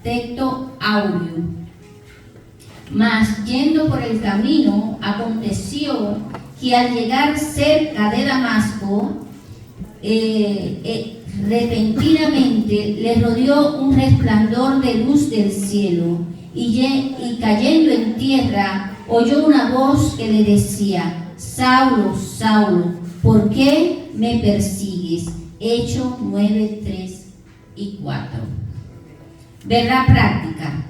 texto áureo. Mas yendo por el camino, aconteció que al llegar cerca de Damasco, repentinamente le rodeó un resplandor de luz del cielo, y cayendo en tierra, oyó una voz que le decía: Saulo, Saulo, ¿por qué me persigues? Hechos 9, 3 y 4. Verdad práctica.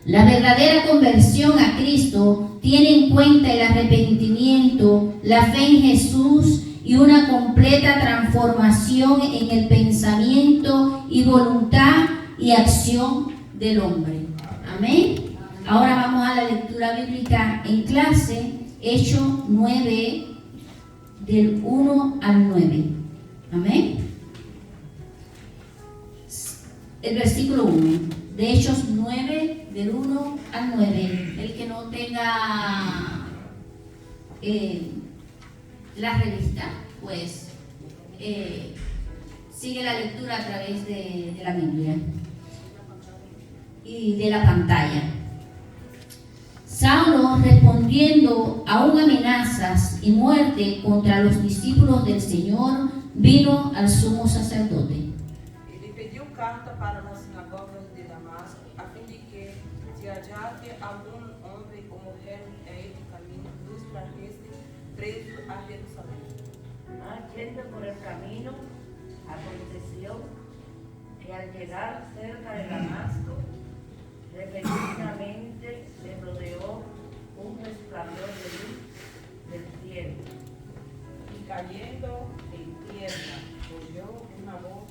La verdadera conversión a Cristo tiene en cuenta el arrepentimiento, la fe en Jesús y una completa transformación en el pensamiento y voluntad y acción del hombre. Amén. Ahora vamos a la lectura bíblica en clase, Hechos 9, del 1 al 9. Amén. El versículo 1 de Hechos 9, del 1 al 9. El que no tenga la revista, pues sigue la lectura a través de la Biblia y de la pantalla. Saulo, respondiendo aún amenazas y muerte contra los discípulos del Señor, vino al sumo sacerdote. E lhe pediu carta para las sinagogas de Damasco, a fin de que, si hallase algún hombre o mujer en este camino, los trajese preso a Jerusalén. Yendo por el camino, aconteció que al llegar cerca de Damasco, repentinamente le rodeó un resplandor de luz del cielo. Y cayendo en tierra, oyó una voz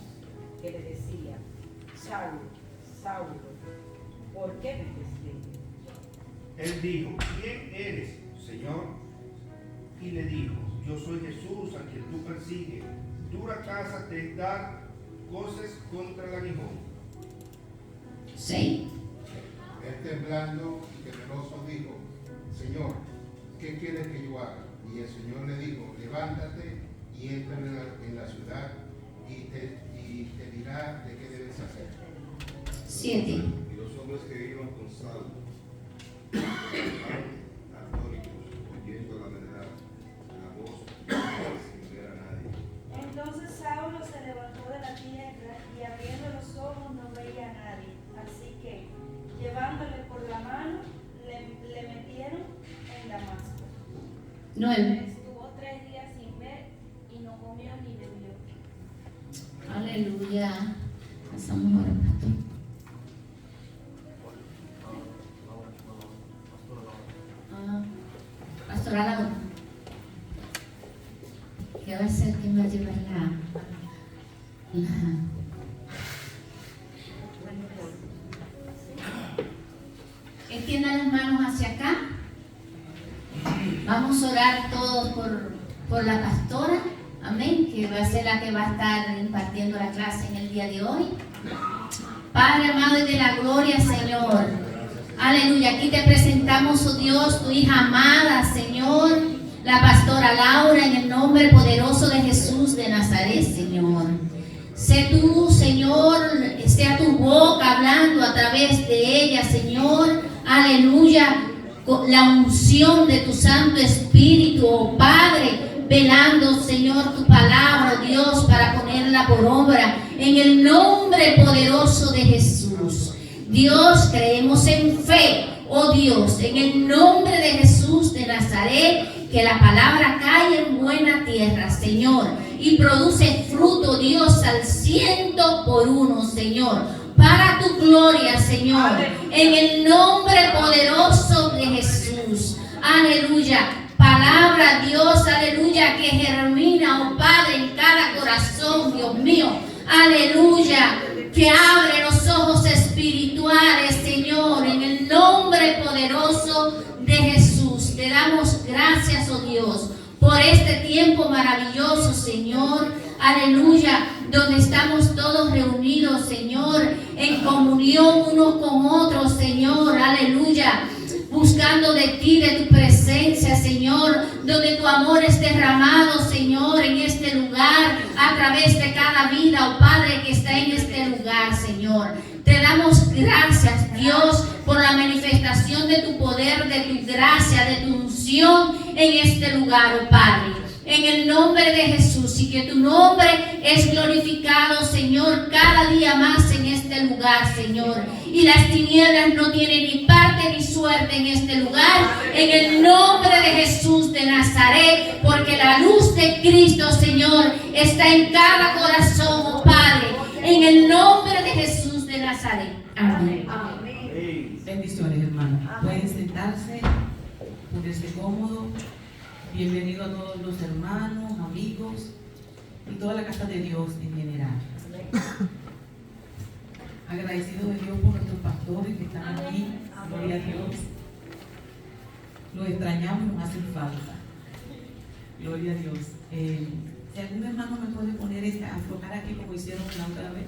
que le decía: Saulo, Saulo, ¿por qué me persigues? Él dijo: ¿Quién eres, Señor? Y le dijo: Yo soy Jesús, a quien tú persigues. Dura casa te es dar cosas contra el aguijón. 6. Él temblando y temeroso dijo: Señor, ¿qué quieres que yo haga? Y el Señor le dijo: Levántate y entra en la ciudad, y te dirá de qué debes hacer. 7. Y los hombres que iban con Saulo estaban atónitos, oyendo la verdad, la voz sin ver a nadie. Entonces Saulo se levantó de la tierra y abriendo los ojos no veía a nadie. Así que, llevándole por la mano, le metieron en Damasco. 9. Estuvo 3 días sin ver y no comió ni bebió. Aleluya. Pasamos ahora, pastor. Pastor Álvaro, ¿qué va a ser? ¿Quién va a llevar la... Extiendan las manos hacia acá. Vamos a orar todos por la pastora, amén, que va a ser la que va a estar impartiendo la clase en el día de hoy. Padre amado y de la gloria, Señor, aleluya, aquí te presentamos, oh Dios, tu hija amada, Señor, la pastora Laura, en el nombre poderoso de Jesús de Nazaret, Señor. Sé tú, Señor, sea tu boca hablando a través de ella, Señor, aleluya, con la unción de tu Santo Espíritu, oh Padre, velando, Señor, tu palabra, oh Dios, para ponerla por obra, en el nombre poderoso de Jesús. Dios, creemos en fe, oh Dios, en el nombre de Jesús de Nazaret, que la palabra cae en buena tierra, Señor, y produce fruto, Dios, al 100 por 1, Señor, para tu gloria, Señor, en el nombre poderoso de Jesús. Aleluya. Palabra, Dios, aleluya, que germina, oh Padre, en cada corazón, Dios mío. Aleluya, que abre los ojos espirituales, Señor, en el nombre poderoso de Jesús. Te damos gracias, oh Dios, por este tiempo maravilloso, Señor. Aleluya, donde estamos todos reunidos, Señor, en comunión unos con otros, Señor. Aleluya, buscando de ti, de tu presencia, Señor, donde tu amor es derramado, Señor, en este lugar, a través de cada vida, oh Padre, que está en este lugar, Señor. Te damos gracias, Dios, por la manifestación de tu poder, de tu gracia, de tu unción en este lugar, oh Padre. En el nombre de Jesús, y que tu nombre es glorificado, Señor, cada día más en este lugar, Señor. Y las tinieblas no tienen ni parte ni suerte en este lugar, en el nombre de Jesús de Nazaret, porque la luz de Cristo, Señor, está en cada corazón, oh Padre, en el nombre de Jesús de Nazaret. Amén. Bendiciones, hermanos. Pueden sentarse, ponerse cómodo. Bienvenido a todos los hermanos, amigos y toda la casa de Dios en general. Agradecido de Dios por nuestros pastores que están aquí. Gloria a Dios. Los extrañamos y nos hacen falta. Gloria a Dios. Si algún hermano me puede poner aflojar aquí como hicieron la otra vez.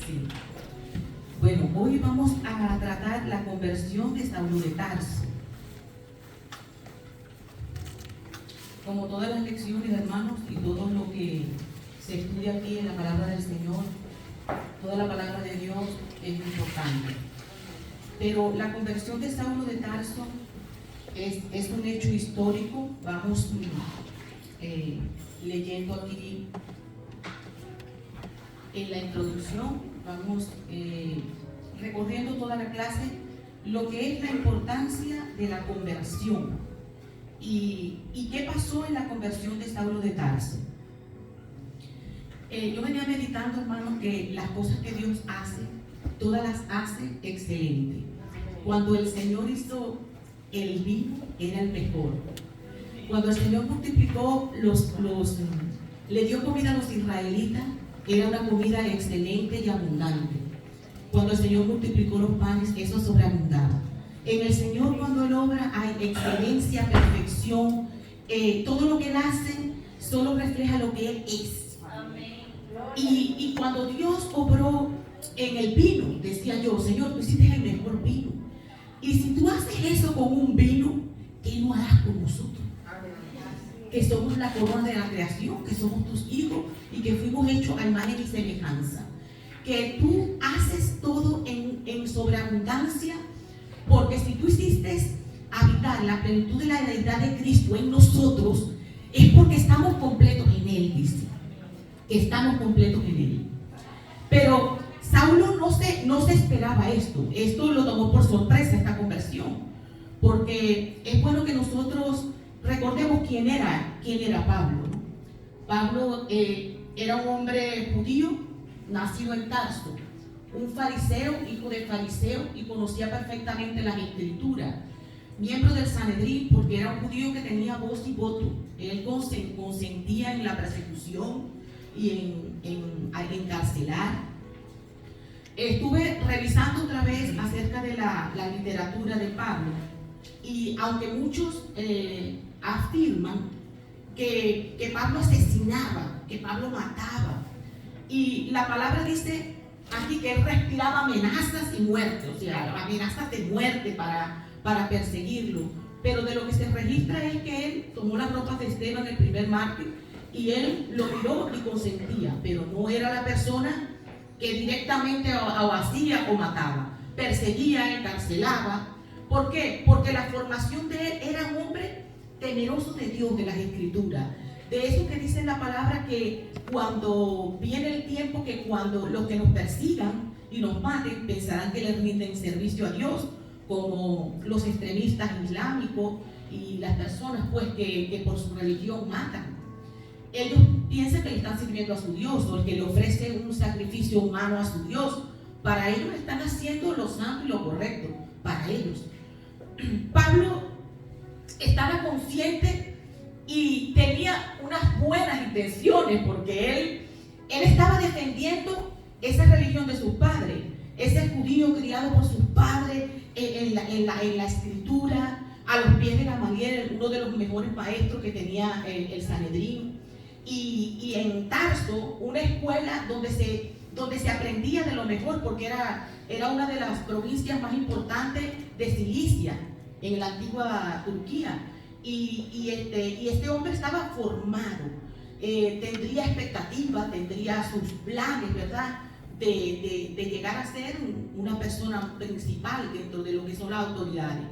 Sí. Bueno, hoy vamos a tratar la conversión de Saulo de Tarso. Como todas las lecciones, hermanos, y todo lo que se estudia aquí en la palabra del Señor, toda la palabra de Dios es importante. Pero la conversión de Saulo de Tarso es un hecho histórico. Vamos leyendo aquí en la introducción, vamos recorriendo toda la clase lo que es la importancia de la conversión. ¿Y qué pasó en la conversión de Saulo de Tarso? Yo venía meditando, hermanos, que las cosas que Dios hace, todas las hace excelente. Cuando el Señor hizo el vino, era el mejor. Cuando el Señor multiplicó le dio comida a los israelitas, era una comida excelente y abundante. Cuando el Señor multiplicó los panes, eso sobreabundaba. En el Señor, cuando Él obra, hay excelencia, perfección. Todo lo que Él hace solo refleja lo que Él es. Y cuando Dios obró en el vino, decía yo, Señor, tú hiciste el mejor vino. Y si tú haces eso con un vino, ¿qué no harás con nosotros? Que somos la corona de la creación, que somos tus hijos y que fuimos hechos a imagen y semejanza. Que tú haces todo en sobreabundancia. Porque si tú hiciste habitar la plenitud de la deidad de Cristo en nosotros, es porque estamos completos en Él, dice. Que estamos completos en Él. Pero Saulo no se esperaba esto. Esto lo tomó por sorpresa, esta conversión. Porque es bueno que nosotros recordemos quién era Pablo, ¿no? Pablo era un hombre judío, nacido en Tarso. Un fariseo, hijo de fariseo, y conocía perfectamente las escrituras. Miembro del Sanedrín, porque era un judío que tenía voz y voto. Él consentía en la persecución y en encarcelar. Estuve revisando otra vez acerca de la literatura de Pablo. Y aunque muchos afirman que Pablo asesinaba, que Pablo mataba, y la palabra dice aquí que él respiraba amenazas y muerte, o sea, amenazas de muerte para perseguirlo. Pero de lo que se registra es que él tomó las ropas de Esteban, el primer mártir, y él lo miró y consentía, pero no era la persona que directamente o hacía o mataba. Perseguía, encarcelaba. ¿Por qué? Porque la formación de él era un hombre temeroso de Dios, de las Escrituras. De eso que dice la palabra, que cuando viene el tiempo, que cuando los que nos persigan y nos maten pensarán que les rinden servicio a Dios, como los extremistas islámicos y las personas pues que por su religión matan. Ellos piensan que le están sirviendo a su Dios, o el que le ofrece un sacrificio humano a su Dios. Para ellos están haciendo lo santo y lo correcto, para ellos. Pablo estaba consciente y tenía unas buenas intenciones, porque él estaba defendiendo esa religión de sus padres, ese judío criado por sus padres en la escritura, a los pies de Gamaliel, uno de los mejores maestros que tenía el Sanedrín, y en Tarso, una escuela donde se aprendía de lo mejor, porque era una de las provincias más importantes de Cilicia, en la antigua Turquía. Y este hombre estaba formado, tendría expectativas, tendría sus planes, ¿verdad? de llegar a ser una persona principal dentro de lo que son las autoridades.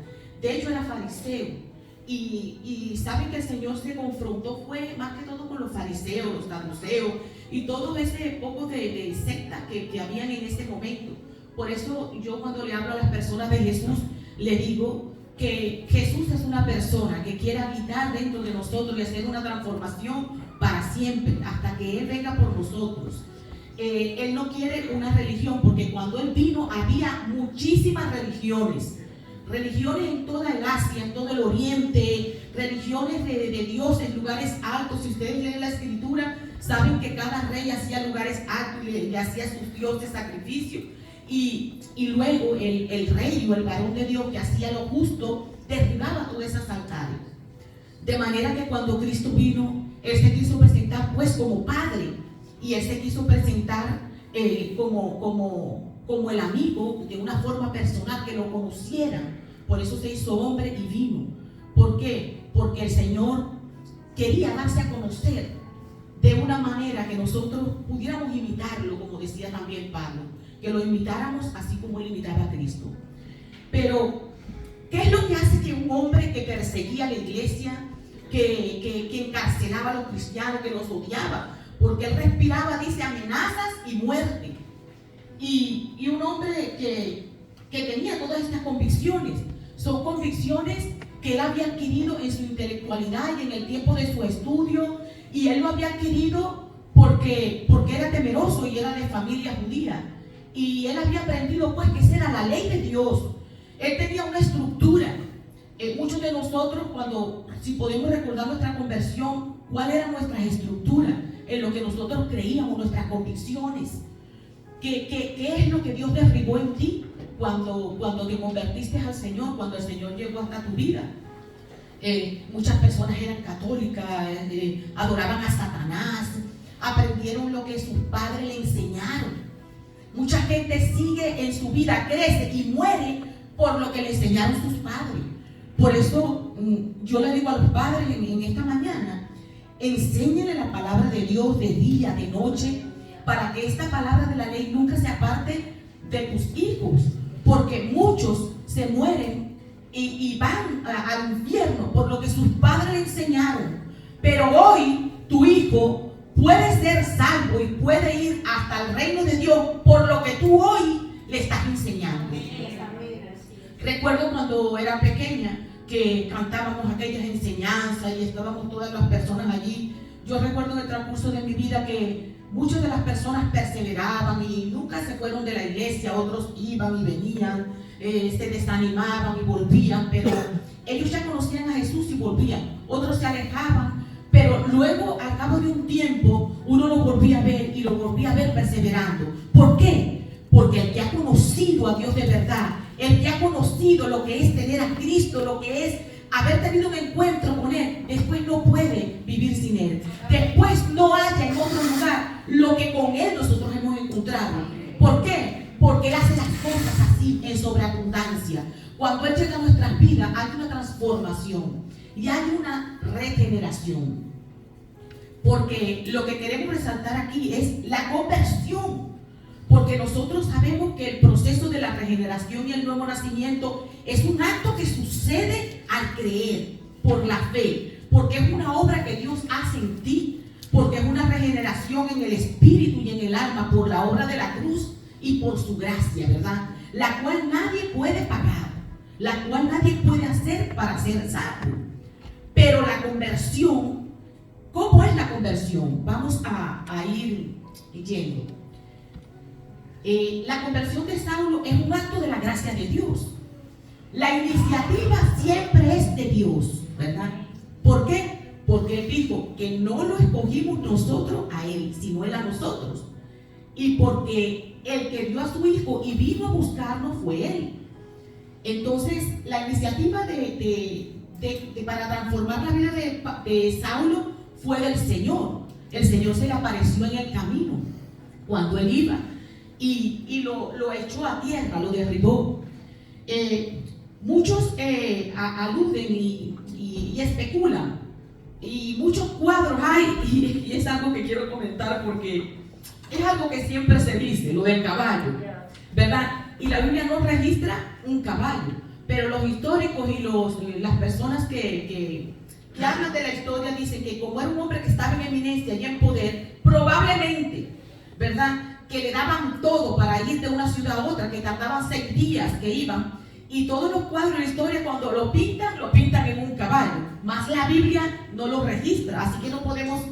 De hecho, era fariseo. Y saben que el Señor se confrontó fue más que todo con los fariseos, los saduceos y todo ese poco de secta que habían en ese momento. Por eso yo cuando le hablo a las personas de Jesús, le digo que Jesús es una persona que quiere habitar dentro de nosotros y hacer una transformación para siempre, hasta que Él venga por nosotros. Él no quiere una religión, porque cuando Él vino había muchísimas religiones en toda el Asia, en todo el Oriente, religiones de dioses, lugares altos. Si ustedes leen la escritura, saben que cada rey hacía lugares altos y le hacía a sus dioses sacrificio. Y luego el rey o el varón de Dios que hacía lo justo, derribaba todos esos altares. De manera que cuando Cristo vino, Él se quiso presentar pues como Padre, y Él se quiso presentar como el amigo, de una forma personal, que lo conocieran. Por eso se hizo hombre y vino. ¿Por qué? Porque el Señor quería darse a conocer de una manera que nosotros pudiéramos imitarlo, como decía también Pablo, que lo imitáramos así como Él imitaba a Cristo. Pero, ¿qué es lo que hace que un hombre que perseguía a la iglesia, que encarcelaba a los cristianos, que los odiaba? Porque él respiraba, dice, amenazas y muerte. Y un hombre que tenía todas estas convicciones, son convicciones que él había adquirido en su intelectualidad y en el tiempo de su estudio, y él lo había adquirido porque era temeroso y era de familia judía, y él había aprendido pues que esa era la ley de Dios. Él tenía una estructura. Muchos de nosotros, si podemos recordar nuestra conversión, ¿cuál era nuestra estructura? En lo que nosotros creíamos, nuestras convicciones. ¿Qué es lo que Dios derribó en ti cuando te convertiste al Señor, cuando el Señor llegó hasta tu vida? Muchas personas eran católicas, adoraban a Satanás, aprendieron lo que sus padres le enseñaron. Mucha gente sigue en su vida, crece y muere por lo que le enseñaron sus padres. Por eso yo le digo a los padres en esta mañana, enséñenle la palabra de Dios de día, de noche, para que esta palabra de la ley nunca se aparte de tus hijos, porque muchos se mueren y van al infierno por lo que sus padres le enseñaron. Pero hoy tu hijo puede ser salvo y puede ir hasta el reino de Dios por lo que tú hoy le estás enseñando. Recuerdo cuando era pequeña que cantábamos aquellas enseñanzas y estábamos todas las personas allí. Yo recuerdo en el transcurso de mi vida que muchas de las personas perseveraban y nunca se fueron de la iglesia, otros iban y venían, se desanimaban y volvían, pero ellos ya conocían a Jesús y volvían. Otros se alejaban, pero luego al cabo de un tiempo uno lo volvía a ver y lo volvía a ver perseverando. ¿Por qué? Porque el que ha conocido a Dios de verdad, el que ha conocido lo que es tener a Cristo, lo que es haber tenido un encuentro con Él, después no puede vivir sin Él. Después no haya en otro lugar lo que con Él nosotros hemos encontrado. ¿Por qué? Porque Él hace las cosas así, en sobreabundancia. Cuando Él llega a nuestras vidas, hay una transformación y hay una regeneración. Porque lo que queremos resaltar aquí es la conversión. Porque nosotros sabemos que el proceso de la regeneración y el nuevo nacimiento es un acto que sucede al creer, por la fe, porque es una obra que Dios hace en ti, porque es una regeneración en el espíritu y en el alma por la obra de la cruz y por su gracia, ¿verdad? La cual nadie puede pagar, la cual nadie puede hacer para ser salvo. Pero la conversión, ¿cómo es la conversión? Vamos a ir yendo. La conversión de Saulo es un acto de la gracia de Dios. La iniciativa siempre es de Dios, ¿verdad? ¿Por qué? Porque Él dijo que no lo escogimos nosotros a Él, sino Él a nosotros. Y porque el que dio a su Hijo y vino a buscarnos fue Él. Entonces, la iniciativa para transformar la vida de Saulo fue del Señor. El Señor se le apareció en el camino cuando Él iba. Y lo echó a tierra, lo derribó. Muchos aluden y especulan, y muchos cuadros hay, y es algo que quiero comentar porque es algo que siempre se dice, lo del caballo, ¿verdad? Y la Biblia no registra un caballo, pero los históricos y las personas que hablan de la historia dicen que como era un hombre que estaba en eminencia y en poder, probablemente, ¿verdad?, que le daban todo para ir de una ciudad a otra, que tardaban 6 días que iban, y todos los cuadros de la historia cuando lo pintan en un caballo, más la Biblia no lo registra, así que no podemos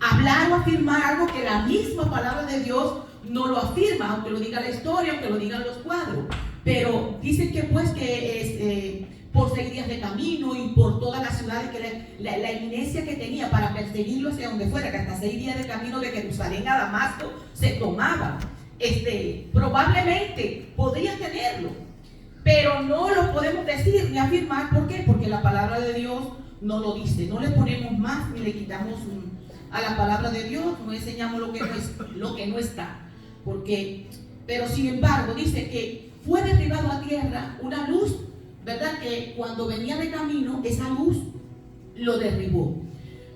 hablar o afirmar algo que la misma palabra de Dios no lo afirma, aunque lo diga la historia, aunque lo digan los cuadros. Pero dicen que pues que es por 6 días de camino y por todas las ciudades, que la eminencia que tenía para perseguirlo hacia donde fuera, que hasta 6 días de camino de Jerusalén a Damasco se tomaba. Probablemente podría tenerlo, pero no lo podemos decir ni afirmar. ¿Por qué? Porque la palabra de Dios no lo dice. No le ponemos más ni le quitamos a la palabra de Dios, no enseñamos lo que no está. Pero sin embargo dice que fue derribado a tierra una luz, ¿verdad? Que cuando venía de camino, esa luz lo derribó.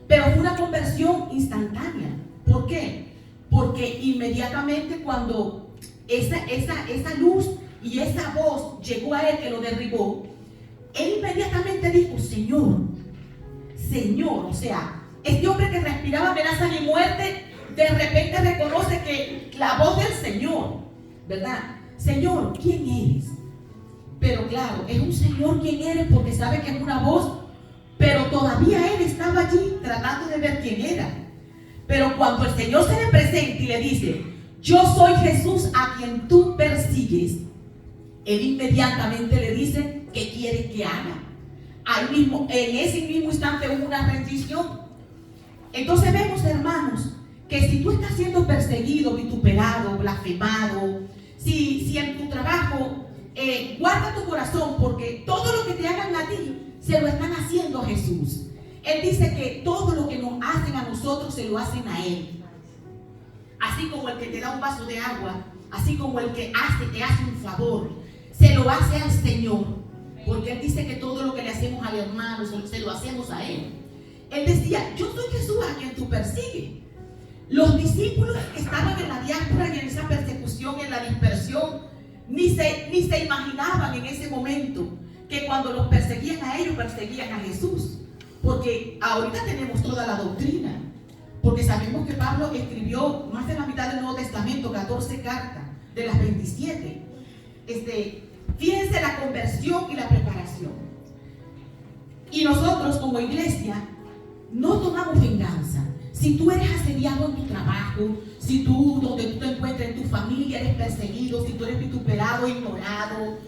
Pero fue una conversión instantánea. ¿Por qué? Porque inmediatamente cuando esa luz y esa voz llegó a él que lo derribó, él inmediatamente dijo: Señor, Señor. O sea, este hombre que respiraba amenazas y muerte, de repente reconoce que la voz del Señor, ¿verdad? Señor, ¿quién eres? Pero claro, es un Señor quien eres porque sabe que es una voz, pero todavía él estaba allí tratando de ver quién era. Pero cuando el Señor se le presenta y le dice: yo soy Jesús a quien tú persigues, él inmediatamente le dice: ¿qué quieres que haga? Ahí mismo, en ese mismo instante hubo una rendición. Entonces vemos, hermanos, que si tú estás siendo perseguido, vituperado, blasfemado, si en tu trabajo, guarda tu corazón, porque todo lo que te hagan a ti se lo están haciendo a Jesús. Él dice que todo lo que nos hacen a nosotros se lo hacen a Él. Así como el que te da un vaso de agua, así como el que te hace un favor, se lo hace al Señor, porque Él dice que todo lo que le hacemos al hermano se lo hacemos a Él. Él decía: yo soy Jesús a quien tú persigues. Los discípulos que estaban en la diáspora y en esa persecución, en la dispersión, ni se imaginaban en ese momento que cuando los perseguían a ellos, perseguían a Jesús. Porque ahorita tenemos toda la doctrina, porque sabemos que Pablo escribió más de la mitad del Nuevo Testamento, 14 cartas de las 27. Fíjense la conversión y la preparación. Y nosotros como iglesia no tomamos venganza. Si tú eres asediado en tu trabajo, si tú, donde tú te encuentres en tu familia, eres perseguido, si tú eres vituperado, ignorado,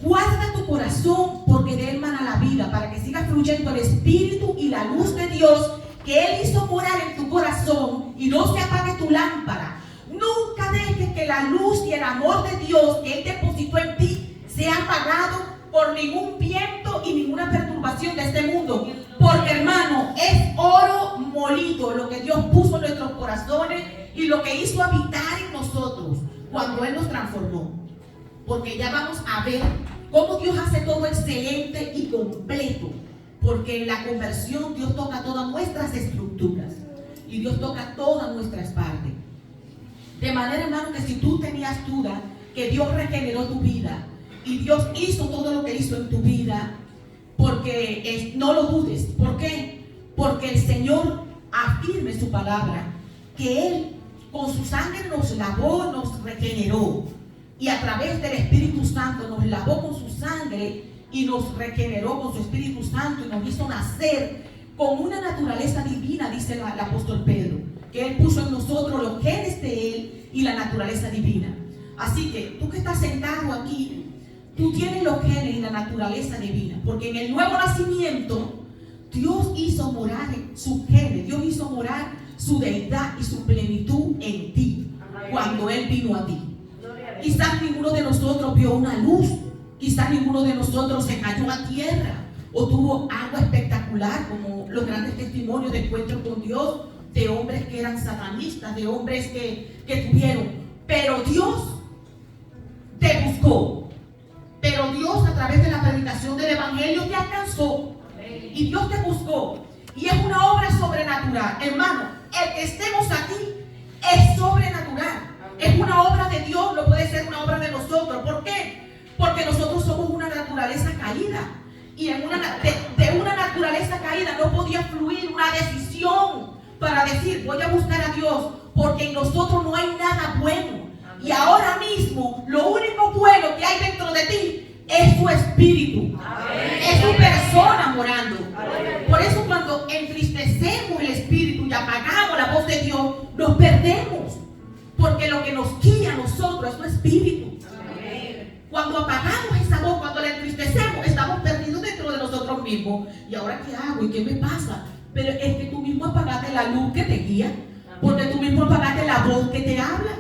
guarda tu corazón, porque de él mana la vida, para que siga fluyendo el Espíritu y la luz de Dios que Él hizo morar en tu corazón, y no se apague tu lámpara. Nunca dejes que la luz y el amor de Dios que Él depositó en ti sea apagado por ningún viento y ninguna perturbación de este mundo. Porque, hermano, es oro molido lo que Dios puso en nuestros corazones y lo que hizo habitar en nosotros cuando Él nos transformó. Porque ya vamos a ver cómo Dios hace todo excelente y completo. Porque en la conversión Dios toca todas nuestras estructuras y Dios toca todas nuestras partes. De manera, hermano, que si tú tenías duda que Dios regeneró tu vida y Dios hizo todo lo que hizo en tu vida, porque no lo dudes. ¿Por qué? Porque el Señor afirma en su palabra que Él con su sangre nos lavó, nos regeneró, y a través del Espíritu Santo nos lavó con su sangre y nos regeneró con su Espíritu Santo y nos hizo nacer con una naturaleza divina, dice el apóstol Pedro, que Él puso en nosotros los genes de Él y la naturaleza divina. Así que tú que estás sentado aquí, tú tienes los genes y la naturaleza divina, porque en el nuevo nacimiento Dios hizo morar sus genes, Dios hizo morar su deidad y su plenitud en ti cuando Él vino a ti. Quizás ninguno de nosotros vio una luz, quizás ninguno de nosotros se cayó a tierra o tuvo algo espectacular como los grandes testimonios de encuentro con Dios, de hombres que eran satanistas, de hombres que tuvieron. Pero Dios te buscó. Pero Dios, a través de la predicación del Evangelio, te alcanzó. Y Dios te buscó. Y es una obra sobrenatural. Hermano, el que estemos aquí es sobrenatural. Es una obra de Dios, no puede ser una obra de nosotros. ¿Por qué? Porque nosotros somos una naturaleza caída. Y de una naturaleza caída no podía fluir una decisión para decir, voy a buscar a Dios, porque en nosotros no hay nada bueno. Y ahora mismo, lo único bueno que hay dentro de ti es su espíritu. Es su persona morando. Por eso cuando entristecemos el espíritu y apagamos la voz de Dios, nos perdemos. Porque lo que nos guía a nosotros es su espíritu. Cuando apagamos esa voz, cuando la entristecemos, estamos perdidos dentro de nosotros mismos. ¿Y ahora qué hago? ¿Y qué me pasa? Pero es que tú mismo apagaste la luz que te guía. Porque tú mismo apagaste la voz que te habla.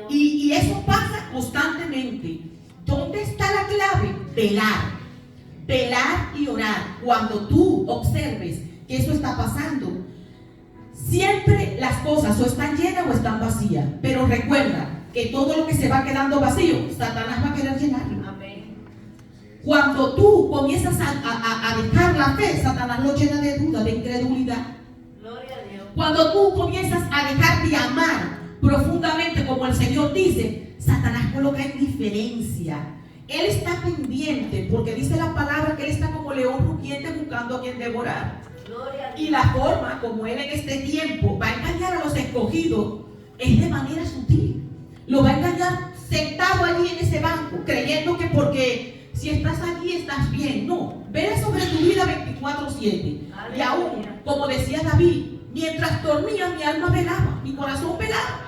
Y eso pasa constantemente. ¿Dónde está la clave? Velar. Velar y orar. Cuando tú observes que eso está pasando, siempre las cosas o están llenas o están vacías. Pero recuerda que todo lo que se va quedando vacío, Satanás va a querer llenarlo. Amén. Cuando tú comienzas a dejar la fe, Satanás lo llena de duda, de incredulidad. Gloria a Dios. Cuando tú comienzas a dejar de amar profundamente, como el Señor dice, Satanás coloca indiferencia. Él está pendiente, porque dice la palabra que él está como león rugiente buscando a quien devorar. Gloria a Dios. Y la forma como él en este tiempo va a engañar a los escogidos es de manera sutil. Lo va a engañar sentado allí en ese banco, creyendo que porque si estás allí estás bien. No, vela sobre tu vida 24/7. Y aún, como decía David, mientras dormía mi alma velaba, mi corazón velaba.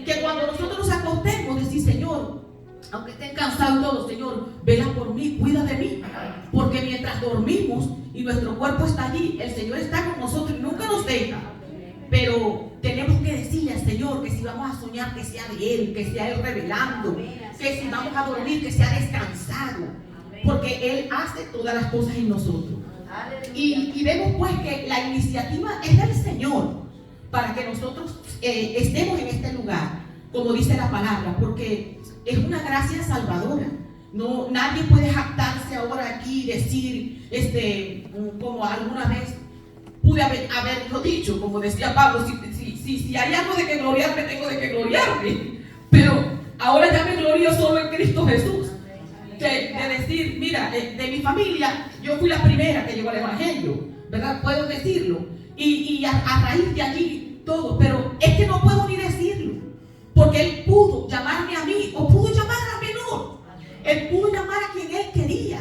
Que cuando nosotros nos acostemos, decir, Señor, aunque estén cansados y todo, Señor, vela por mí, cuida de mí. Porque mientras dormimos y nuestro cuerpo está allí, el Señor está con nosotros y nunca nos deja. Pero tenemos que decirle al Señor que si vamos a soñar, que sea de Él, que sea Él revelando, que si vamos a dormir, que sea descansado. Porque Él hace todas las cosas en nosotros. Y vemos pues que la iniciativa es del Señor para que nosotros estemos en este lugar, como dice la palabra, porque es una gracia salvadora. No, nadie puede jactarse ahora aquí y decir, como alguna vez pude haberlo dicho, como decía Pablo, si hay algo de que gloriarme, tengo de que gloriarme. Pero ahora ya me glorío solo en Cristo Jesús. De decir, mira, de mi familia, yo fui la primera que llegó al Evangelio, ¿verdad? Puedo decirlo. Y a raíz de allí todo, pero es que no puedo ni decirlo. Porque Él pudo llamarme a mí, o pudo llamar a menor. Él pudo llamar a quien Él quería.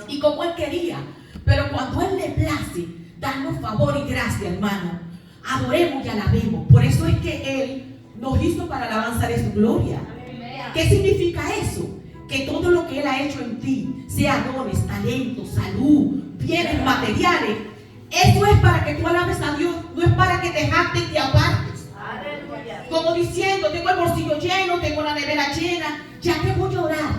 Y como Él quería. Pero cuando Él le place darnos favor y gracia, hermano, adoremos y alabemos. Por eso es que Él nos hizo para alabanza de su gloria. ¿Qué significa eso? Que todo lo que Él ha hecho en ti, sea dones, talentos, salud, bienes materiales, eso es para que tú alabes a Dios, no es para que te jactes y te apartes. Como diciendo, tengo el bolsillo lleno, tengo la nevera llena, ya que voy a orar,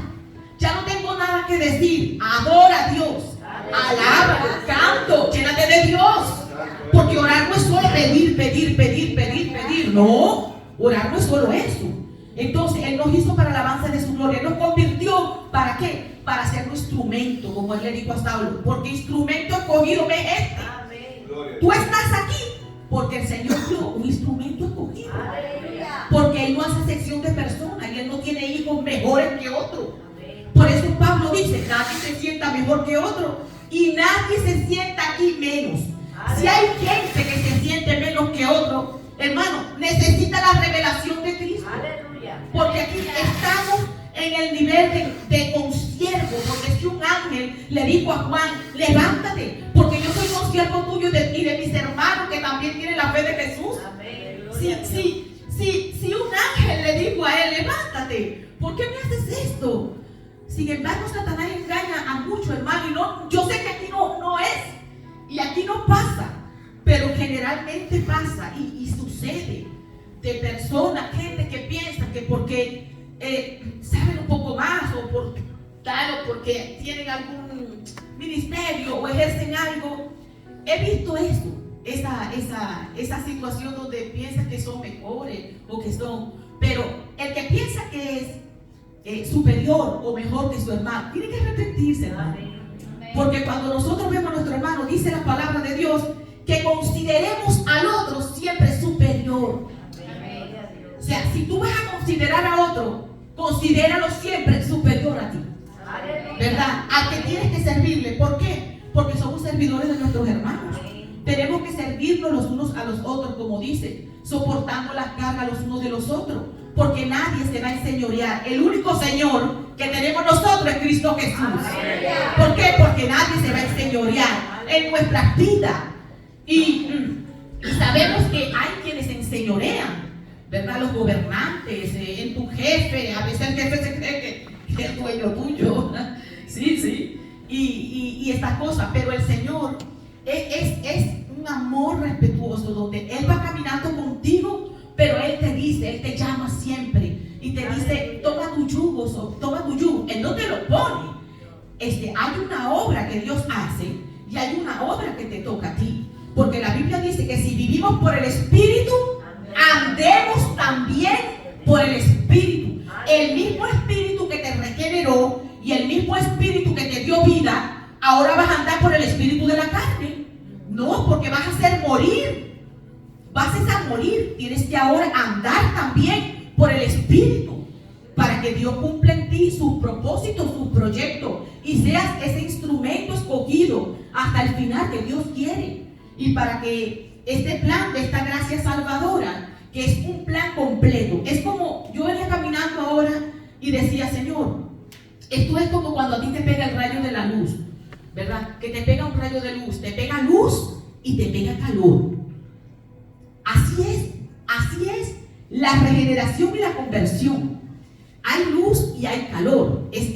ya no tengo nada que decir. Adora a Dios, alábalo, canto, llénate de Dios. Porque orar no es solo pedir. No, orar no es solo eso. Entonces Él nos hizo para la alabanza de su gloria. Él nos convirtió, ¿para qué? Para ser un instrumento, como Él le dijo a Saulo. Porque instrumento escogido me es este. Tú estás aquí porque el Señor dio un instrumento escogido. Porque Él no hace sección de personas y Él no tiene hijos mejores que otros. Por eso Pablo dice, nadie se sienta mejor que otro y nadie se sienta aquí menos. Si hay gente que se siente menos que otro, hermano, necesita la revelación de Cristo. Porque aquí estamos en el nivel de consiervo. Porque si un ángel le dijo a Juan, levántate, porque yo soy consiervo tuyo y de mis hermanos que también tienen la fe de Jesús. Si un ángel le dijo a él, levántate, ¿por qué me haces esto? Sin embargo, Satanás engaña a muchos, hermanos. Y no, yo sé que aquí no es, y aquí no pasa, pero generalmente pasa y sucede. De personas, gente que piensa que porque saben un poco más o por tal o porque tienen algún ministerio o ejercen algo. He visto eso, esa situación donde piensan que son mejores o que son, pero el que piensa que es superior o mejor que su hermano, tiene que arrepentirse, hermano. Porque cuando nosotros vemos a nuestro hermano, dice la palabra de Dios, que consideremos al otro siempre superior. sea, si tú vas a considerar a otro, considéralo siempre superior a ti, ¿verdad? Al que tienes que servirle. ¿Por qué? Porque somos servidores de nuestros hermanos. Tenemos que servirnos los unos a los otros, como dice, soportando las cargas los unos de los otros, porque nadie se va a enseñorear. El único Señor que tenemos nosotros es Cristo Jesús. ¿Por qué? Porque nadie se va a enseñorear en nuestras vidas. Y sabemos que hay quienes se enseñorean, ¿verdad? Los gobernantes, en tu jefe, a veces el jefe se cree que es dueño tuyo. Sí. Y estas cosas, pero el Señor es un amor respetuoso, donde Él va caminando contigo, pero Él te dice, Él te llama siempre y te dice, toma tu yugo. Él no te lo pone. Hay una obra que Dios hace y hay una obra que te toca a ti, porque la Biblia dice que si vivimos por el Espíritu, andemos también por el Espíritu. El mismo Espíritu que te regeneró y el mismo Espíritu que te dio vida, ahora vas a andar por el espíritu de la carne. No, porque vas a hacer morir. Vas a morir. Tienes que ahora andar también por el espíritu, para que Dios cumpla en ti sus propósitos, sus proyectos, y seas ese instrumento escogido hasta el final que Dios quiere. Y para que este plan de esta gracia salvadora, que es un plan completo, es como yo venía caminando ahora y decía, Señor, esto es como cuando a ti te pega el rayo de la luz, ¿verdad? Que te pega un rayo de luz, te pega luz y te pega calor. Así es la regeneración y la conversión. Hay luz y hay calor. Es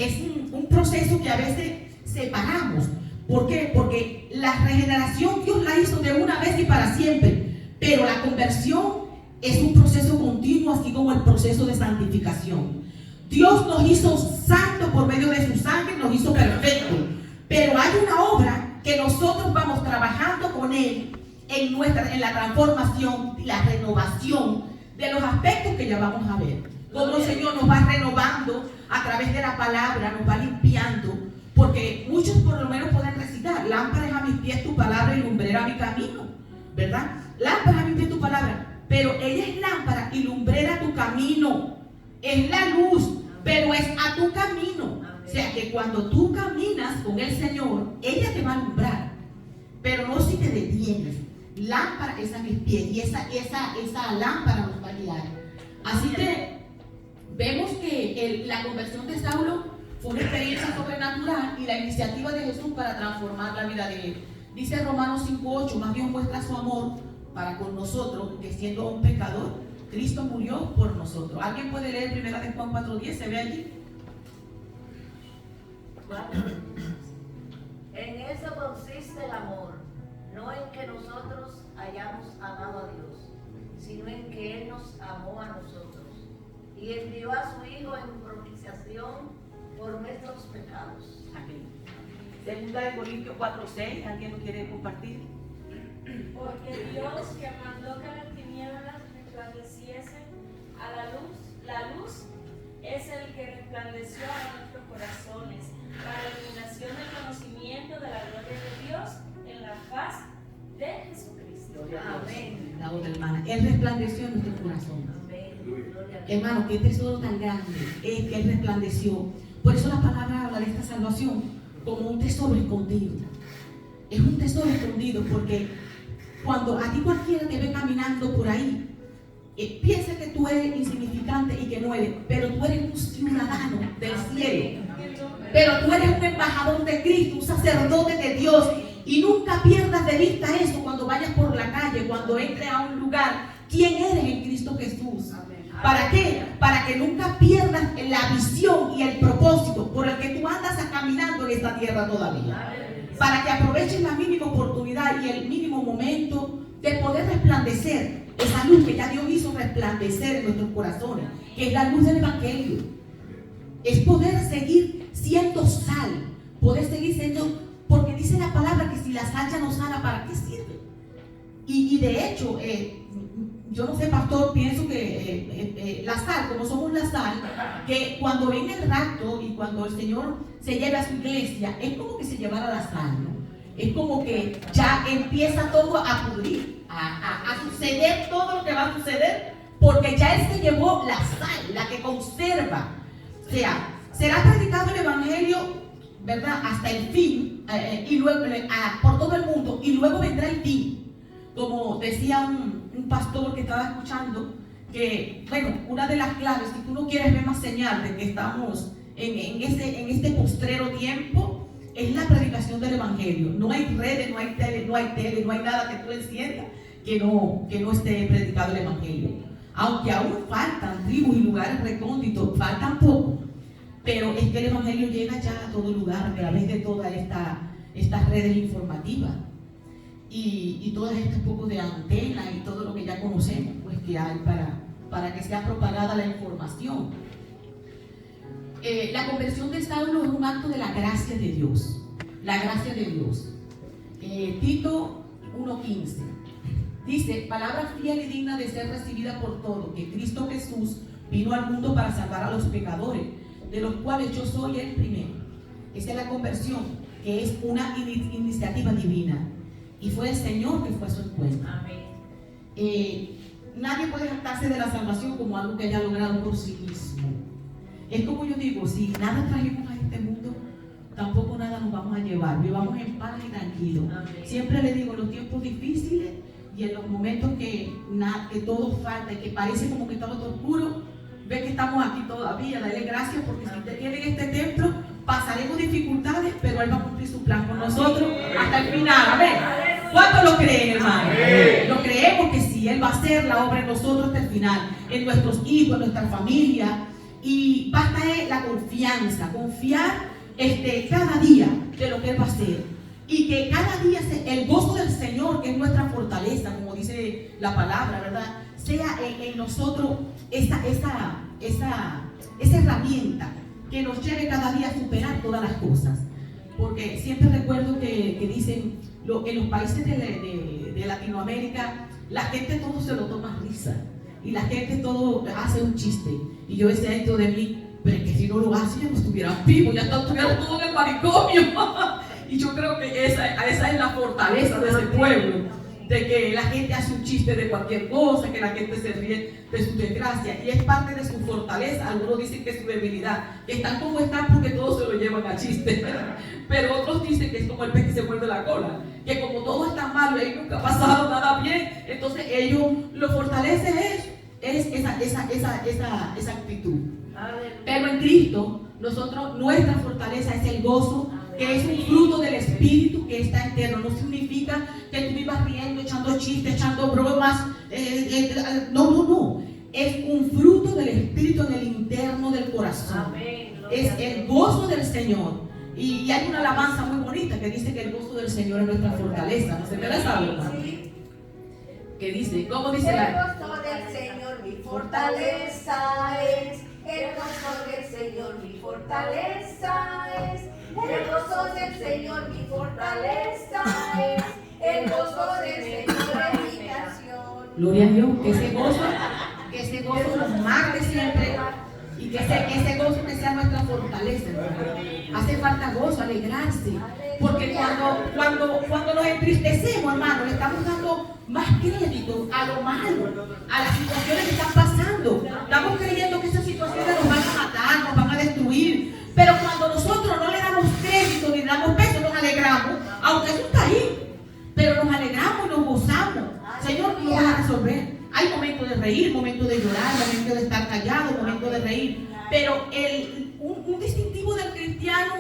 un proceso que a veces separamos. ¿Por qué? Porque la regeneración Dios la hizo de una vez y para siempre, pero la conversión es un proceso continuo, así como el proceso de santificación. Dios nos hizo santos por medio de su sangre, nos hizo perfectos, pero hay una obra que nosotros vamos trabajando con Él en la transformación y la renovación de los aspectos que ya vamos a ver. Como el Señor nos va renovando a través de la palabra, nos va limpiando, porque muchos por lo menos pueden recitar: lámpara es a mis pies tu palabra y lumbrera a mi camino, ¿verdad? Lámpara es a mis pies tu palabra, pero ella es lámpara y lumbrera a tu camino. Es la luz, pero es a tu camino. O sea que cuando tú caminas con el Señor, ella te va a alumbrar, pero no si te detienes. Lámpara es a mis pies y esa lámpara nos va a guiar. Así que vemos que la conversión de Saulo fue una experiencia sobrenatural y la iniciativa de Jesús para transformar la vida de él. Dice Romanos 5:8, más Dios muestra su amor para con nosotros, que siendo un pecador, Cristo murió por nosotros. ¿Alguien puede leer 1 de Juan 4:10? ¿Se ve allí? En eso consiste el amor, no en que nosotros hayamos amado a Dios, sino en que Él nos amó a nosotros y envió a su Hijo en propiciación por nuestros pecados. Amén. Segunda de Corintios 4:6, ¿alguien lo quiere compartir? Porque Dios, que mandó que las tinieblas resplandeciesen a la luz es el que resplandeció a nuestros corazones para la iluminación del conocimiento de la gloria de Dios en la faz de Jesucristo. Amén. La otra hermana, Él resplandeció en nuestro corazón. Hermano, qué tesoro tan grande es que Él resplandeció. Por eso la palabra habla de esta salvación como un tesoro escondido. Es un tesoro escondido porque cuando a ti cualquiera te ve caminando por ahí, piensa que tú eres insignificante y que no eres, pero tú eres un ciudadano del cielo. Pero tú eres un embajador de Cristo, un sacerdote de Dios. Y nunca pierdas de vista eso cuando vayas por la calle, cuando entres a un lugar. ¿Quién eres en Cristo Jesús? ¿Para qué? Para que nunca pierdas la visión y el propósito por el que tú andas caminando en esta tierra todavía. Para que aproveches la mínima oportunidad y el mínimo momento de poder resplandecer esa luz que ya Dios hizo resplandecer en nuestros corazones, que es la luz del Evangelio. Es poder seguir siendo sal, poder seguir siendo, porque dice la palabra que si la sal ya no sala, ¿para qué sirve? Y de hecho, yo no sé, pastor, pienso que la sal, como somos la sal, que cuando venga el rapto y cuando el Señor se lleve a su iglesia, es como que se llevara la sal, ¿no? Es como que ya empieza todo a pudrir, a suceder todo lo que va a suceder porque ya Él se llevó la sal, la que conserva. O sea, será predicado el Evangelio, ¿verdad?, hasta el fin, y luego por todo el mundo, y luego vendrá el fin. Como decía un pastor que estaba escuchando, que, bueno, una de las claves, si tú no quieres ver más señal de que estamos en este postrero tiempo, es la predicación del Evangelio. No hay redes, no hay tele, no hay nada que tú enciendas que no esté predicado el Evangelio. Aunque aún faltan tribus y lugares recónditos, faltan poco, pero es que el Evangelio llega ya a todo lugar a través de todas estas redes informativas y todos estos pocos de antenas y todo lo que ya conocemos, pues, que hay para que sea propagada la información. La conversión de Saulo es un acto de la gracia de Dios. La gracia de Dios. Tito 1:15 dice: palabra fiel y digna de ser recibida por todos, que Cristo Jesús vino al mundo para salvar a los pecadores, de los cuales yo soy el primero. Esa es la conversión, que es una iniciativa divina. Y fue el Señor que fue a su encuentro. Nadie puede jactarse de la salvación como algo que haya logrado por sí mismo. Es como yo digo, si nada trajimos a este mundo, tampoco nada nos vamos a llevar. Vivamos en paz y tranquilos. Siempre le digo, en los tiempos difíciles y en los momentos que todo falta y que parece como que está todo oscuro, ve que estamos aquí todavía. Dale gracias, porque si usted tiene en este templo, pasaremos dificultades, pero Él va a cumplir su plan con nosotros hasta el final. Amén. ¿Cuánto lo creen, hermano? Lo creemos que sí, Él va a hacer la obra en nosotros hasta el final, en nuestros hijos, en nuestra familia. Y basta la confianza, confiar cada día de lo que Él va a hacer. Y que cada día el gozo del Señor, que es nuestra fortaleza, como dice la palabra, ¿verdad?, sea en nosotros esa herramienta que nos lleve cada día a superar todas las cosas. Porque siempre recuerdo que dicen, en los países de Latinoamérica, la gente todo se lo toma a risa. Y la gente todo hace un chiste. Y yo decía dentro de mí, pero es que si no lo hacen, ya no estuvieran vivos, ya estuvieran todos en el manicomio. Y yo creo que esa es la fortaleza de ese pueblo, de que la gente hace un chiste de cualquier cosa, que la gente se ríe de su desgracia, y es parte de su fortaleza. Algunos dicen que es su debilidad, que están como están porque todos se lo llevan a chiste, pero otros dicen que es como el pez que se muerde la cola, que como todo está mal y nunca ha pasado nada bien, entonces ellos lo fortalecen es esa actitud. Pero en Cristo, nuestra fortaleza es el gozo, que es un fruto del Espíritu que está interno. No significa que tú vivas riendo, echando chistes, echando bromas. No. Es un fruto del Espíritu en el interno del corazón. Es el gozo del Señor. Y hay una alabanza muy bonita que dice que el gozo del Señor es nuestra fortaleza. ¿No se me la sabe, hermano? ¿Qué dice? ¿Cómo dice la? El gozo del Señor mi fortaleza es. El gozo del Señor mi fortaleza es. El gozo del Señor mi fortaleza es. El gozo del Señor es mi canción. Gloria a Dios, que ese gozo nos marque siempre. Y que ese gozo que sea nuestra fortaleza, hermano. Hace falta gozo, alegrarse. Porque cuando nos entristecemos, hermano, le estamos dando más crédito a lo malo, a las situaciones que están pasando. Estamos creyendo que esas situaciones nos van a matar, nos van a destruir. Pero cuando nosotros no le damos crédito ni le damos peso, nos alegramos, aunque eso está ahí. Pero nos alegramos y nos gozamos. Señor, tú lo vas a resolver. Hay momentos de reír, momentos de llorar, momentos de estar callado, momentos de reír. Pero un distintivo del cristiano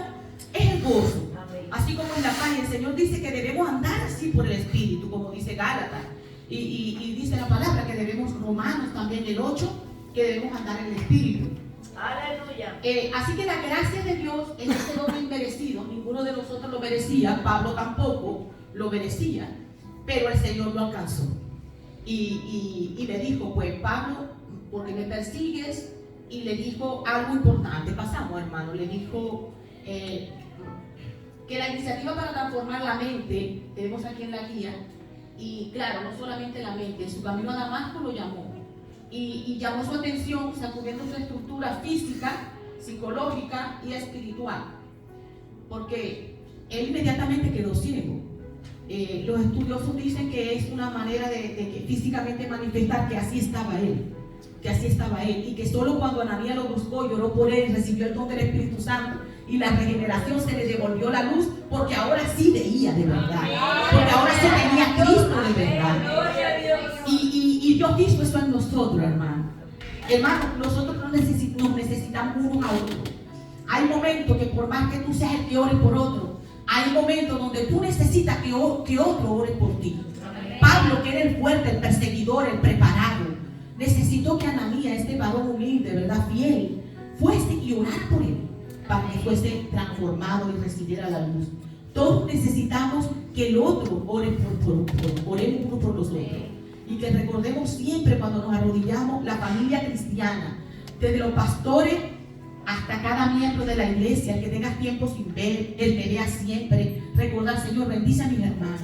es el gozo. Así como en la paz, el Señor dice que debemos andar así por el Espíritu, como dice Gálatas. Y dice la palabra que debemos, Romanos también el 8, que debemos andar en el Espíritu. Aleluya. Así que la gracia de Dios es ese don inmerecido. Ninguno de nosotros lo merecía, Pablo tampoco lo merecía, pero el Señor lo alcanzó. Y le dijo, pues Pablo, porque me persigues, y le dijo algo importante. Pasamos, hermano, le dijo que la iniciativa para transformar la mente, tenemos aquí en la guía, y claro, no solamente la mente, en su camino a Damasco lo llamó, y llamó su atención sacudiendo su estructura física, psicológica y espiritual, porque él inmediatamente quedó ciego. Los estudiosos dicen que es una manera de físicamente manifestar que así estaba él. que así estaba él, y que solo cuando Ananías lo buscó, lloró por él y recibió el don del Espíritu Santo y la regeneración, se le devolvió la luz, porque ahora sí veía de verdad, porque ahora sí tenía a Cristo de verdad. Y Dios hizo eso en nosotros, hermano. Hermano, nosotros nos necesitamos unos a otros. Hay momentos que por más que tú seas el que ore por otro, hay momentos donde tú necesitas que otro ore por ti. Pablo, que era el fuerte, el perseguidor, el preparado, necesitó que Ananías, este varón humilde, ¿verdad?, fiel, fuese y orar por él para que fuese transformado y recibiera la luz. Todos necesitamos que el otro oremos uno por los otros. Y que recordemos siempre cuando nos arrodillamos, la familia cristiana, desde los pastores hasta cada miembro de la iglesia, el que tenga tiempo sin ver, el que vea siempre, recordar: Señor, bendice a mis hermanos,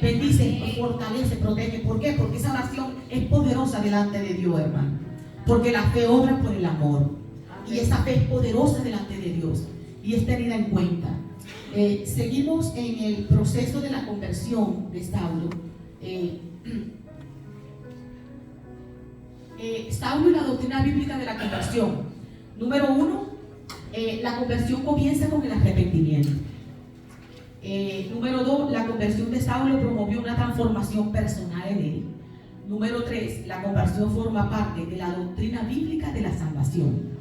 bendice, fortalece, protege. ¿Por qué? Porque esa oración es poderosa delante de Dios, hermano. Porque la fe obra por el amor. Y esa fe es poderosa delante de Dios y es tenida en cuenta. Seguimos en el proceso de la conversión de Saulo. Saulo y la doctrina bíblica de la conversión. Número 1, la conversión comienza con el arrepentimiento. Número 2, la conversión de Saulo promovió una transformación personal en él. Número 3, la conversión forma parte de la doctrina bíblica de la salvación.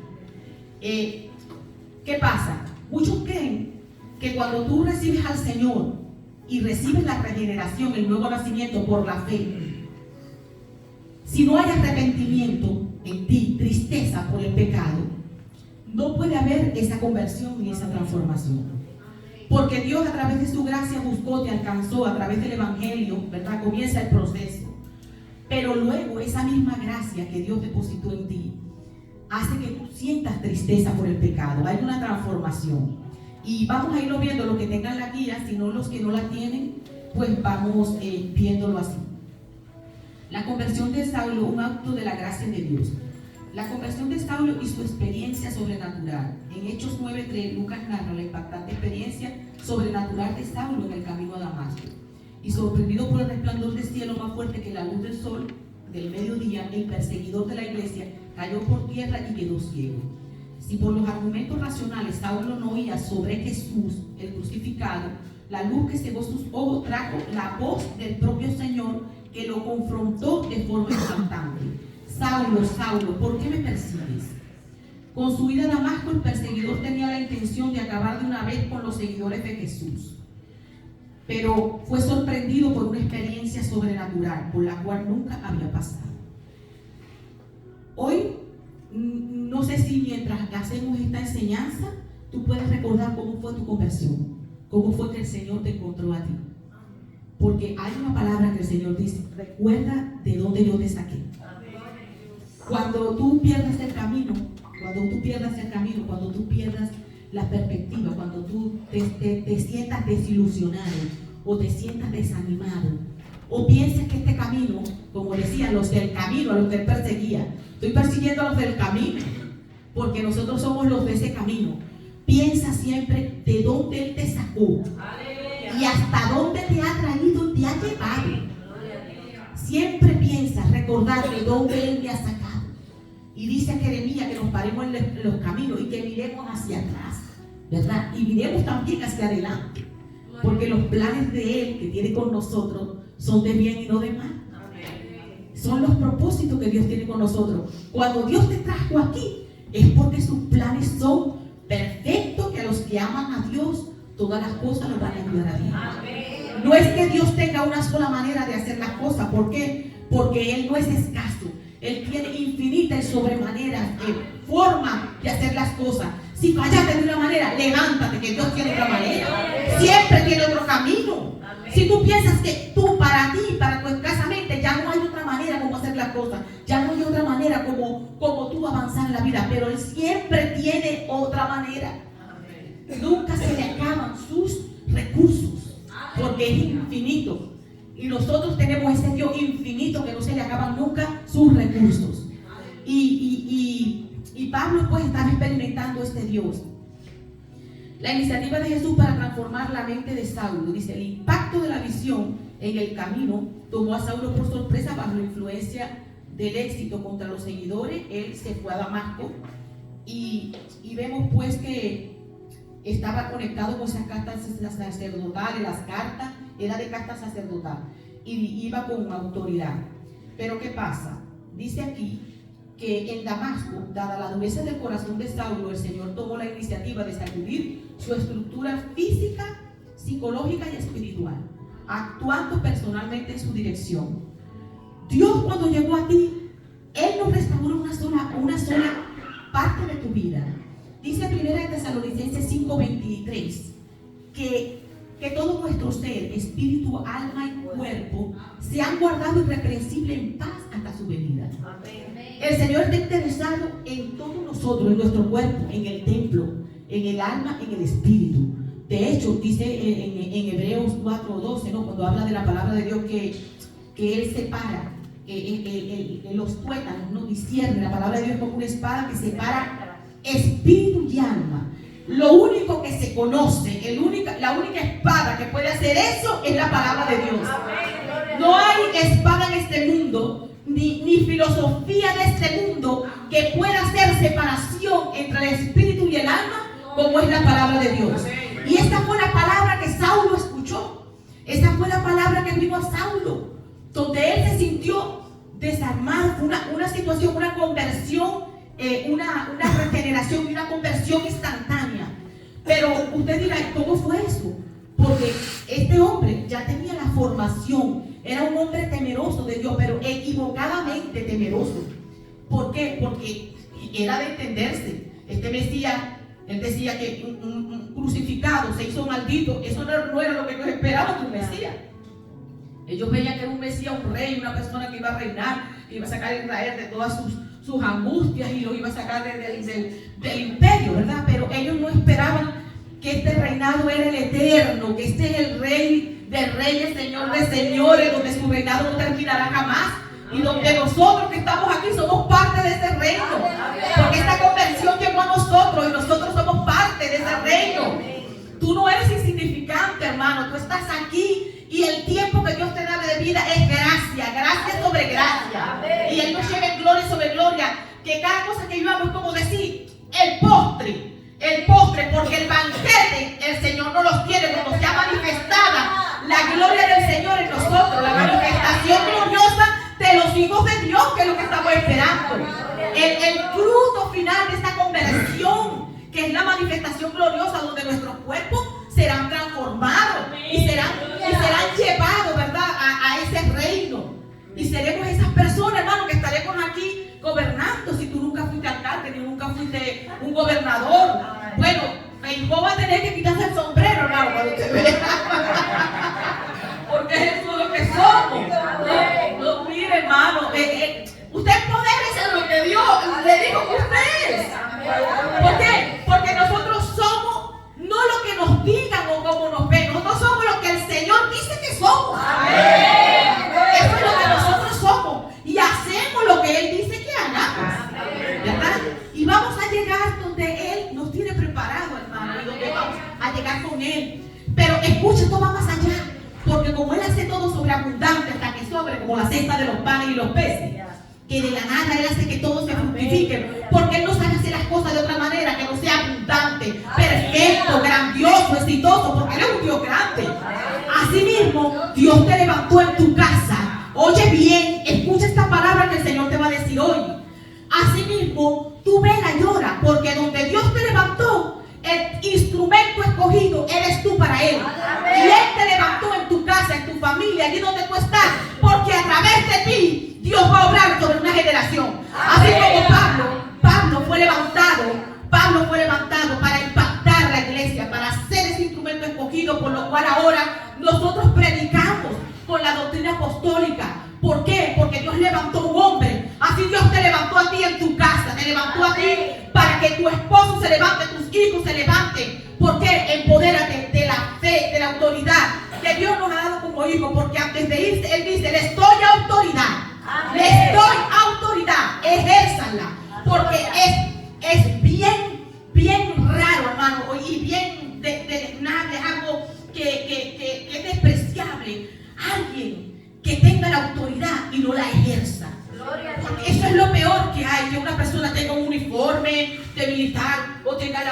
¿Qué pasa? Muchos creen que cuando tú recibes al Señor y recibes la regeneración, el nuevo nacimiento por la fe, si no hay arrepentimiento en ti, tristeza por el pecado, no puede haber esa conversión ni esa transformación. Porque Dios, a través de su gracia, buscó, te alcanzó, a través del Evangelio, ¿verdad? Comienza el proceso. Pero luego esa misma gracia que Dios depositó en ti hace que tú sientas tristeza por el pecado. Hay una transformación. Y vamos a irlo viendo, los que tengan la guía, si no los que no la tienen, pues vamos viéndolo así. La conversión de Saulo, un acto de la gracia de Dios. La conversión de Saulo y su experiencia sobrenatural. En Hechos 9:3, Lucas narra la impactante experiencia sobrenatural de Saulo en el camino a Damasco. Y sorprendido por el resplandor del cielo más fuerte que la luz del sol del mediodía, el perseguidor de la iglesia cayó por tierra y quedó ciego. Si por los argumentos racionales Saulo no oía sobre Jesús, el crucificado, la luz que cegó sus ojos trajo la voz del propio Señor que lo confrontó de forma instantánea. Saulo, Saulo, ¿por qué me persigues? Con su ida a Damasco, el perseguidor tenía la intención de acabar de una vez con los seguidores de Jesús. Pero fue sorprendido por una experiencia sobrenatural por la cual nunca había pasado. Hoy, no sé si mientras hacemos esta enseñanza, tú puedes recordar cómo fue tu conversión, cómo fue que el Señor te encontró a ti. Porque hay una palabra que el Señor dice: recuerda de dónde yo te saqué. Cuando tú pierdas el camino, cuando tú pierdas la perspectiva, cuando tú te sientas desilusionado o te sientas desanimado, o pienses que este camino, como decían los del camino, a los que él perseguía, estoy persiguiendo a los del camino, porque nosotros somos los de ese camino. Piensa siempre de dónde él te sacó y hasta dónde te ha traído, te ha llevado. Siempre piensa recordar de dónde él me ha sacado. Y dice a Jeremías que nos paremos en los caminos y que miremos hacia atrás, ¿verdad? Y miremos también hacia adelante, porque los planes de él que tiene con nosotros son de bien y no de mal. Son los propósitos que Dios tiene con nosotros. Cuando Dios te trajo aquí, es porque sus planes son perfectos, que a los que aman a Dios, todas las cosas nos van a ayudar a bien. No es que Dios tenga una sola manera de hacer las cosas. ¿Por qué? Porque Él no es escaso. Él tiene infinita y sobremanera forma de hacer las cosas. Si fallaste de una manera, levántate, que Dios tiene otra manera. Siempre tiene otro camino. Si tú piensas que tú, para ti, para tu escasa mente, ya no hay otra manera como hacer las cosas, ya no hay otra manera como tú avanzar en la vida, pero Él siempre tiene otra manera. Nunca se le acaban sus recursos, porque es infinito. Y nosotros tenemos ese Dios infinito que no se le acaban nunca sus recursos. Y Pablo pues estaba experimentando este Dios. La iniciativa de Jesús para transformar la mente de Saulo, dice: el impacto de la visión en el camino tomó a Saulo por sorpresa bajo la influencia del éxito contra los seguidores, él se fue a Damasco y vemos pues que estaba conectado con esas cartas sacerdotales, las cartas era de carta sacerdotal y iba con autoridad. Pero ¿qué pasa? Dice aquí que en Damasco, dada la dureza del corazón de Saulo, el Señor tomó la iniciativa de sacudir su estructura física, psicológica y espiritual, actuando personalmente en su dirección. Dios, cuando llegó a ti, Él no restauró una sola parte de tu vida. Dice 1 Tesalonicenses 5:23 que todo nuestro ser, espíritu, alma y cuerpo sean guardados irreprensibles en paz hasta su venida. El Señor está interesado en todos nosotros, en nuestro cuerpo, en el templo, en el alma, en el espíritu. De hecho, dice en Hebreos 4:12, ¿no? Cuando habla de la palabra de Dios que Él separa los tuétanos, ¿no? Discierne. La palabra de Dios es como una espada que separa espíritu y alma. Lo único que se conoce, la única espada que puede hacer eso es la palabra de Dios. No hay espada en este mundo, ni filosofía de este mundo que pueda hacer separación entre el espíritu y el alma como es la palabra de Dios. Y esta fue la palabra que Saulo escuchó. Esta fue la palabra que vino a Saulo, donde él se sintió desarmado. Fue una situación, una conversión, una regeneración y una conversión instantánea. Pero usted dirá, ¿cómo fue eso? Porque este hombre ya tenía la formación, era un hombre temeroso de Dios, pero equivocadamente temeroso. ¿Por qué? Porque era de entenderse. Este Mesías, él decía que un crucificado se hizo maldito. Eso no era lo que ellos esperaban de un Mesías. Ellos veían que era un Mesías, un rey, una persona que iba a reinar, que iba a sacar a Israel de todas sus angustias y lo iba a sacar del imperio, ¿verdad? Pero ellos no esperaban que este reinado era el eterno, que este es el rey de reyes, señor de señores, donde su reinado no terminará jamás y donde nosotros que estamos aquí somos parte de ese reino, porque esta conversión llegó a nosotros y nosotros somos parte de ese reino. Tú no eres insignificante, hermano, tú estás aquí. Y el tiempo que Dios te da de vida es gracia, gracia sobre gracia. Y Él nos lleva en gloria sobre gloria. Que cada cosa que vivamos es como decir, el postre, porque el banquete el Señor no los tiene cuando sea manifestada la gloria del Señor en nosotros, la manifestación gloriosa de los hijos de Dios, que es lo que estamos esperando. El fruto final de esta conversión, que es la manifestación gloriosa donde nuestros cuerpos serán transformados y serán llevados, ¿verdad?, a ese reino. Y seremos esas personas, hermano, que estaremos aquí gobernando. Si tú nunca fuiste alcalde, ni nunca fuiste un gobernador, bueno, Feijóo va a tener que quitarse el sombrero, hermano, cuando usted vea. Porque eso es lo que somos. No, mire, hermano, usted poder es lo que Dios le dijo a ustedes. ¿Por qué? Porque nosotros somos no lo que nos digan o como nos ven, nosotros somos lo que el Señor dice que somos. Eso es lo que nosotros somos y hacemos lo que Él dice que hagamos, ¿verdad? Y vamos a llegar donde Él nos tiene preparado, hermano, y donde vamos a llegar con Él. Pero escucha, esto va más allá, porque como Él hace todo sobreabundante hasta que sobre, como la cesta de los panes y los peces, que de la nada Él hace que todo se fructifique, porque Él no sabe hacer las cosas de otra manera, que no sea abundante, perfecto, grandioso, exitoso, porque Él es un Dios grande. Asimismo, Dios te levantó en tu casa. Oye bien, escucha esta palabra que el Señor te va a decir hoy. Asimismo, tú vela y llora, porque donde Dios te levantó, el instrumento escogido eres tú para Él. Y Él te levantó en tu casa, en tu familia, allí donde tú estás, porque a través de ti Dios va a obrar sobre una generación. Así como Pablo fue levantado para impactar la iglesia, para ser ese instrumento escogido, por lo cual ahora nosotros predicamos con la doctrina apostólica. ¿Por qué? Porque Dios levantó un hombre. Así Dios te levantó a ti en tu casa, te levantó a ti para que tu esposo se levante, tus hijos se levanten. ¿Por qué? Empodérate de la fe, de la autoridad que Dios nos ha dado como hijo, porque antes de irse Él dice, les doy autoridad. Les doy autoridad, ejérzanla, porque es bien raro, hermano, y bien desdeñable, algo que es despreciable, alguien que tenga la autoridad y no la ejerza. militar o tenga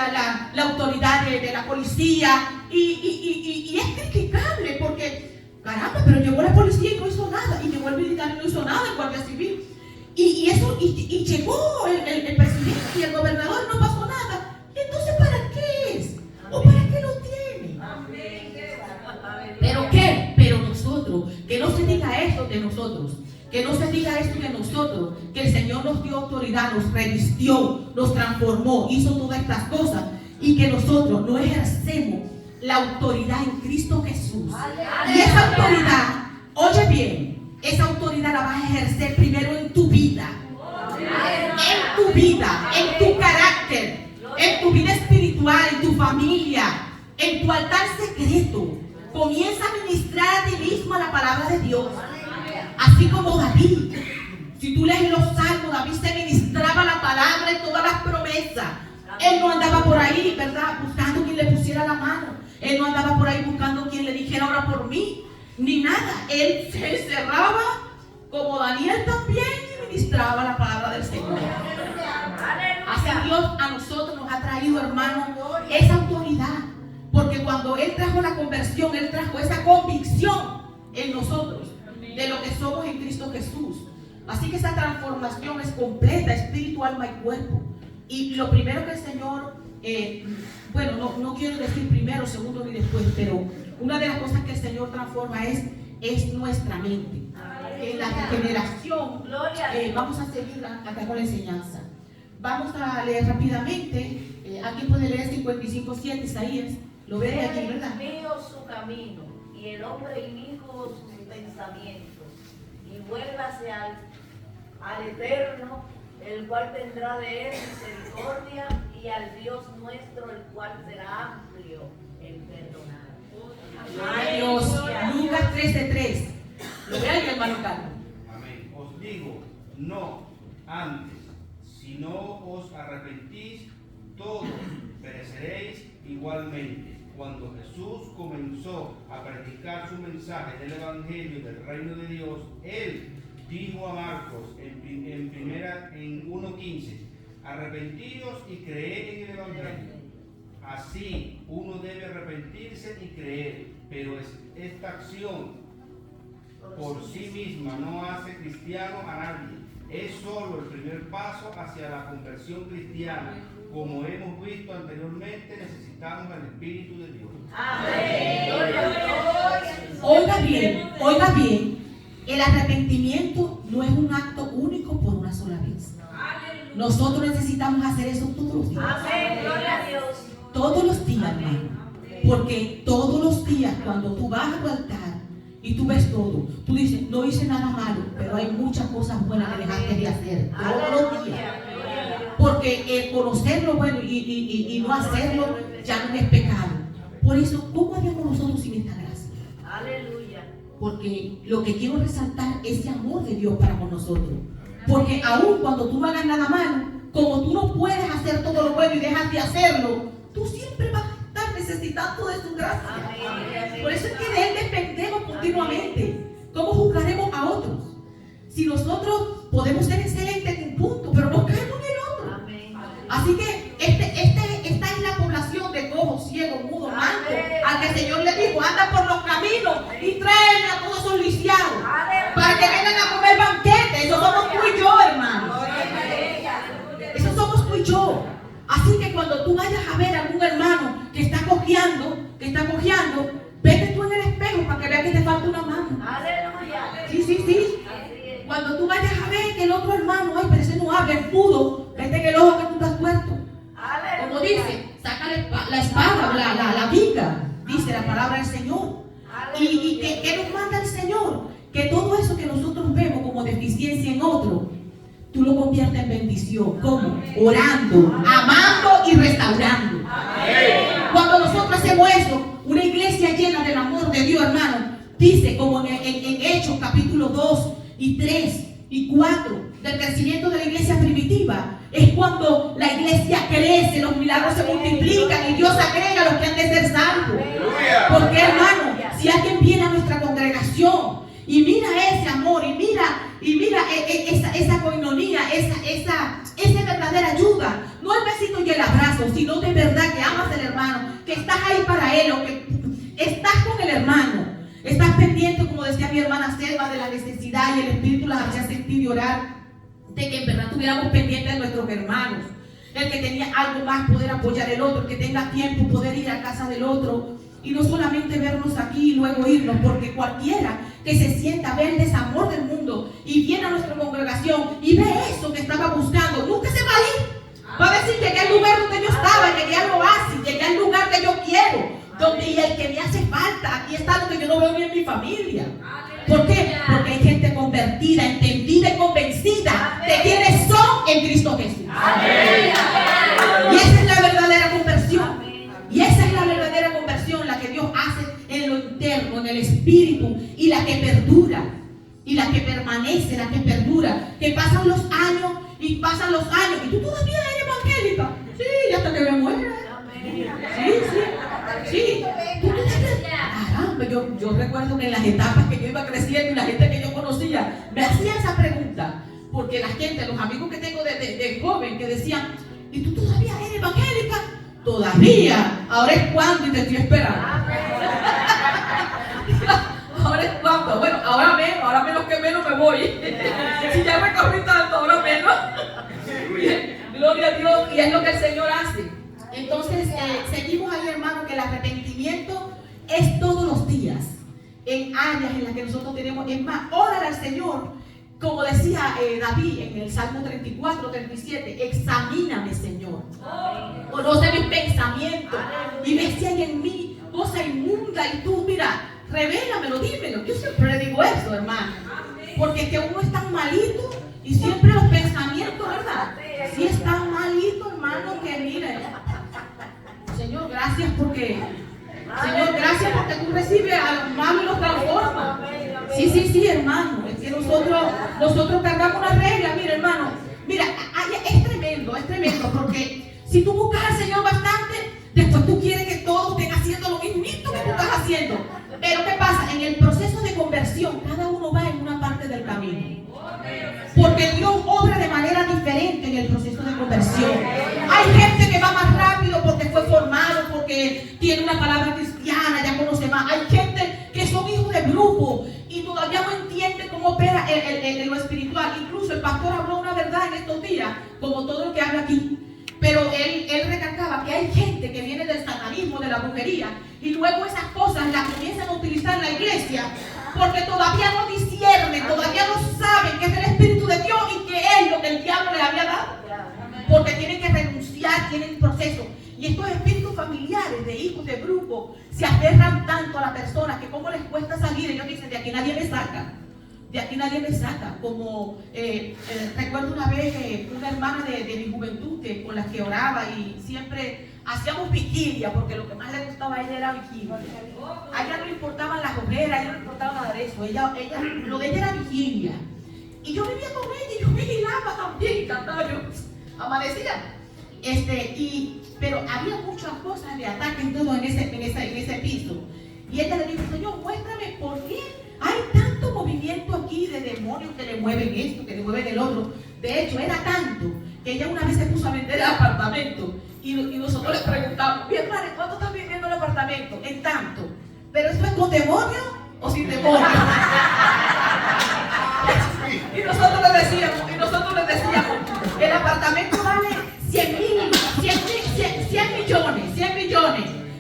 la autoridad de la policía. Y es criticable porque, caramba, pero llegó la policía y no hizo nada. Y llegó el militar y no hizo nada, el guardia civil. Y llegó el presidente y el gobernador, no pasó nada. Entonces, ¿para qué es? ¿O para qué lo tiene? ¿Pero qué? Pero nosotros, que no se diga esto de nosotros, que no se diga esto de nosotros, que el Señor nos dio autoridad, nos revistió, nos transformó, hizo todas estas cosas, y que nosotros no ejercemos la autoridad en Cristo Jesús. Y esa autoridad, oye bien, esa autoridad la vas a ejercer primero en tu vida, en tu carácter, en tu vida espiritual, en tu familia, en tu altar secreto. Comienza a ministrar a ti mismo la palabra de Dios. Así como David. Si tú lees los salmos, David se ministraba la palabra y todas las promesas. Él no andaba por ahí, ¿verdad?, buscando quien le pusiera la mano. Él no andaba por ahí buscando quien le dijera ora por mí, ni nada. Él se encerraba como Daniel también y ministraba la palabra del Señor. Así Dios a nosotros nos ha traído, hermanos, esa autoridad. Porque cuando Él trajo la conversión, Él trajo esa convicción en nosotros de lo que somos en Cristo Jesús. Así que esa transformación es completa, espíritu, alma y cuerpo. Y lo primero que el Señor, no quiero decir primero, segundo ni después, pero una de las cosas que el Señor transforma es nuestra mente. En la regeneración, vamos a seguir acá con la enseñanza. Vamos a leer rápidamente. Aquí puede leer 55:7, Isaías. Lo ve aquí, ¿verdad? Mío su camino y el hombre inicuo sus pensamientos, y vuélvase al Eterno, el cual tendrá de él misericordia, y al Dios nuestro, el cual será amplio en perdonar. Ay, Dios. Lucas 13:3. Lo ve ahí, hermano Carlos. Amén. Os digo, no antes, si no os arrepentís, todos pereceréis igualmente. Cuando Jesús comenzó a predicar su mensaje del Evangelio del Reino de Dios, Él dijo a Marcos en 1:15, arrepentíos y creed en el Evangelio. Así uno debe arrepentirse y creer, pero esta acción por sí misma no hace cristiano a nadie. Es solo el primer paso hacia la conversión cristiana. Como hemos visto anteriormente, necesitamos el Espíritu de Dios. Amén. Oiga bien, el arrepentimiento no es un acto único por una sola vez. Nosotros necesitamos hacer eso todos los días. Amén. Gloria a Dios. Todos los días, hermano. Porque todos los días, cuando tú vas a tu altar y tú ves todo, tú dices, no hice nada malo, pero hay muchas cosas buenas que dejaste de hacer. Todos los días. Porque conocer lo bueno y no hacerlo ya no es pecado. Por eso, ¿cómo haríamos nosotros sin esta gracia? Aleluya. Porque lo que quiero resaltar es ese amor de Dios para con nosotros. Porque aun cuando tú no hagas nada malo, como tú no puedes hacer todo lo bueno y dejas de hacerlo, tú siempre vas a estar necesitando de su gracia. Por eso es que de Él dependemos continuamente. ¿Cómo juzgaremos a otros? Si nosotros podemos ser excelentes en un punto, pero no caemos en el otro. Así que esta es la población de cojos, ciegos, mudos, mancos, al que el Señor le dijo, anda por los caminos y tráeme a todos esos lisiados para que vengan a comer banquete. Eso somos tú y yo, hermanos. Eso somos tú y yo. Así que cuando tú vayas a ver a algún hermano que está cojeando, vete tú en el espejo para que veas que te falta una mano. Aleluya. Sí. Cuando tú vayas a ver que el otro hermano, ay, pero ese no habla, es mudo, vete en el ojo que tú estás tuerto. Como dice, saca la espada, la viga, dice la palabra del Señor. ¿Y qué nos manda el Señor? Que todo eso que nosotros vemos como deficiencia en otro, tú lo conviertes en bendición. ¿Cómo? Orando, amando y restaurando. Cuando nosotros hacemos eso, una iglesia llena del amor de Dios, hermano, dice como en Hechos capítulo 2 y 3 y 4 del crecimiento de la iglesia primitiva, es cuando la iglesia crece, los milagros se multiplican y Dios agrega a los que han de ser salvos. Porque, hermano, si alguien viene a nuestra congregación y mira ese amor y mira esa coinonía, esa verdadera ayuda, no el besito y el abrazo, sino de verdad que amas al hermano, que estás ahí para él, o que estás con el hermano, estás pendiente, como decía mi hermana Selva, de la necesidad, y el Espíritu las hacía sentir y orar, de que en verdad estuviéramos pendientes de nuestros hermanos. El que tenía algo más, poder apoyar el otro, el que tenga tiempo, poder ir a casa del otro, y no solamente vernos aquí y luego irnos, porque cualquiera que se sienta, ve el desamor del mundo y viene a nuestra congregación y ve eso que estaba buscando, nunca se va a ir. Va a decir: llegué al lugar donde yo estaba, llegué al oasis, llegué al lugar que yo quiero, donde, y el que me hace falta, aquí está lo que yo no veo ni en mi familia. ¿Por qué? Porque hay gente convertida, entendida y convencida de quiénes son en Cristo Jesús. Y esa es la verdadera conversión. Y esa es la verdadera conversión, la que Dios hace en lo interno, en el espíritu, y la que perdura, y la que permanece, la que perdura. Que pasan los años y pasan los años, y tú todavía eres evangélica. Sí, hasta que me muera. Sí. Caramba, yo recuerdo que en las etapas que yo iba creciendo y la gente que yo conocía me hacía esa pregunta, porque la gente, los amigos que tengo de joven, que decían: ¿y tú todavía eres evangélica? Todavía. Ahora es cuando y te estoy esperando. Ahora es cuando. Bueno, ahora menos que menos me voy. Si ya me corrí tanto, ahora menos. Gloria a Dios, y es lo que el Señor hace. Entonces, seguimos ahí, hermano, que el arrepentimiento es todos los días, en áreas en las que nosotros tenemos. Es más, orar al Señor, como decía David en el Salmo 34, 37, examíname, Señor, conoce mis pensamientos y ve si hay en mí cosa inmunda, y tú, mira, revélamelo, dímelo. Yo siempre digo eso, hermano, porque es que uno es tan malito y siempre los pensamientos, ¿verdad? Si es tan malito, hermano, que mire, Señor, gracias porque tú recibes a los malos y los transformas. Sí, hermano. Es que nosotros cargamos una regla, mira, hermano. Mira, es tremendo, porque si tú buscas al Señor bastante, después tú quieres que todos estén haciendo lo mismo que tú estás haciendo. Pero ¿qué pasa? En el proceso de conversión, cada uno va en una parte del camino. Porque Dios obra de manera diferente en el proceso de conversión. Hay gente que va más rápido porque fue formado, porque tiene una palabra cristiana, ya conoce más. Hay gente que son hijos de brujo y todavía no entiende cómo opera en lo espiritual. Incluso el pastor habló una verdad en estos días, como todo lo que habla aquí. Pero él recalcaba que hay gente que viene del satanismo, de la brujería, y luego esas cosas las comienzan a utilizar en la iglesia, porque todavía no disciernen, todavía no saben que es el Espíritu de Dios y que es lo que el diablo les había dado. Porque tienen que renunciar, tienen un proceso. Y estos espíritus familiares de hijos de brujo se aferran tanto a la persona que como les cuesta salir. Ellos dicen: de aquí nadie me saca. De aquí nadie me saca. Como recuerdo una vez una hermana de mi juventud con la que oraba, y siempre hacíamos vigilia, porque lo que más le gustaba a ella era vigilia. A ella no le importaban las ojeras, a ella no le importaba nada de eso. Lo de ella era vigilia. Y yo vivía con ella y yo vigilaba también, cantaba yo, amanecía. Pero había muchas cosas de ataque y todo en ese piso. Y ella le dijo: Señor, muéstrame por qué hay tanto movimiento aquí de demonios que le mueven esto, que le mueven el otro. De hecho, era tanto que ella una vez se puso a vender el apartamento y nosotros le preguntamos: bien, madre, ¿cuánto estás vendiendo el apartamento? En tanto. ¿Pero eso es con demonio o sin demonio? Y nosotros le decíamos, el apartamento vale 100 millones.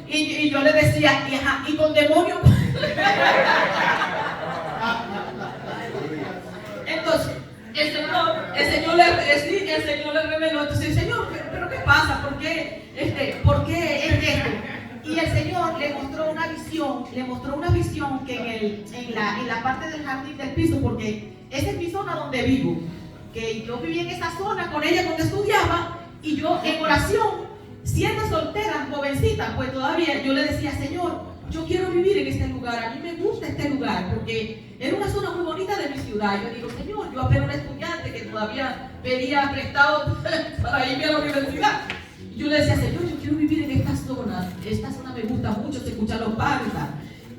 Y yo le decía: y con demonio. Entonces, el Señor le reveló. Entonces, Señor, ¿pero qué pasa? ¿Por qué es esto? Y el Señor le mostró una visión que en la parte del jardín del piso, porque esa es mi zona donde vivo, que yo vivía en esa zona con ella cuando estudiaba, y yo en oración, siendo soltera, jovencita, pues todavía yo le decía: Señor, yo quiero vivir en este lugar, a mí me gusta este lugar, porque era una zona muy bonita de mi ciudad. Yo digo: Señor, yo apenas era estudiante que todavía pedía prestado para irme a la universidad. Yo le decía: Señor, yo quiero vivir en esta zona me gusta mucho, se escuchan los pájaros.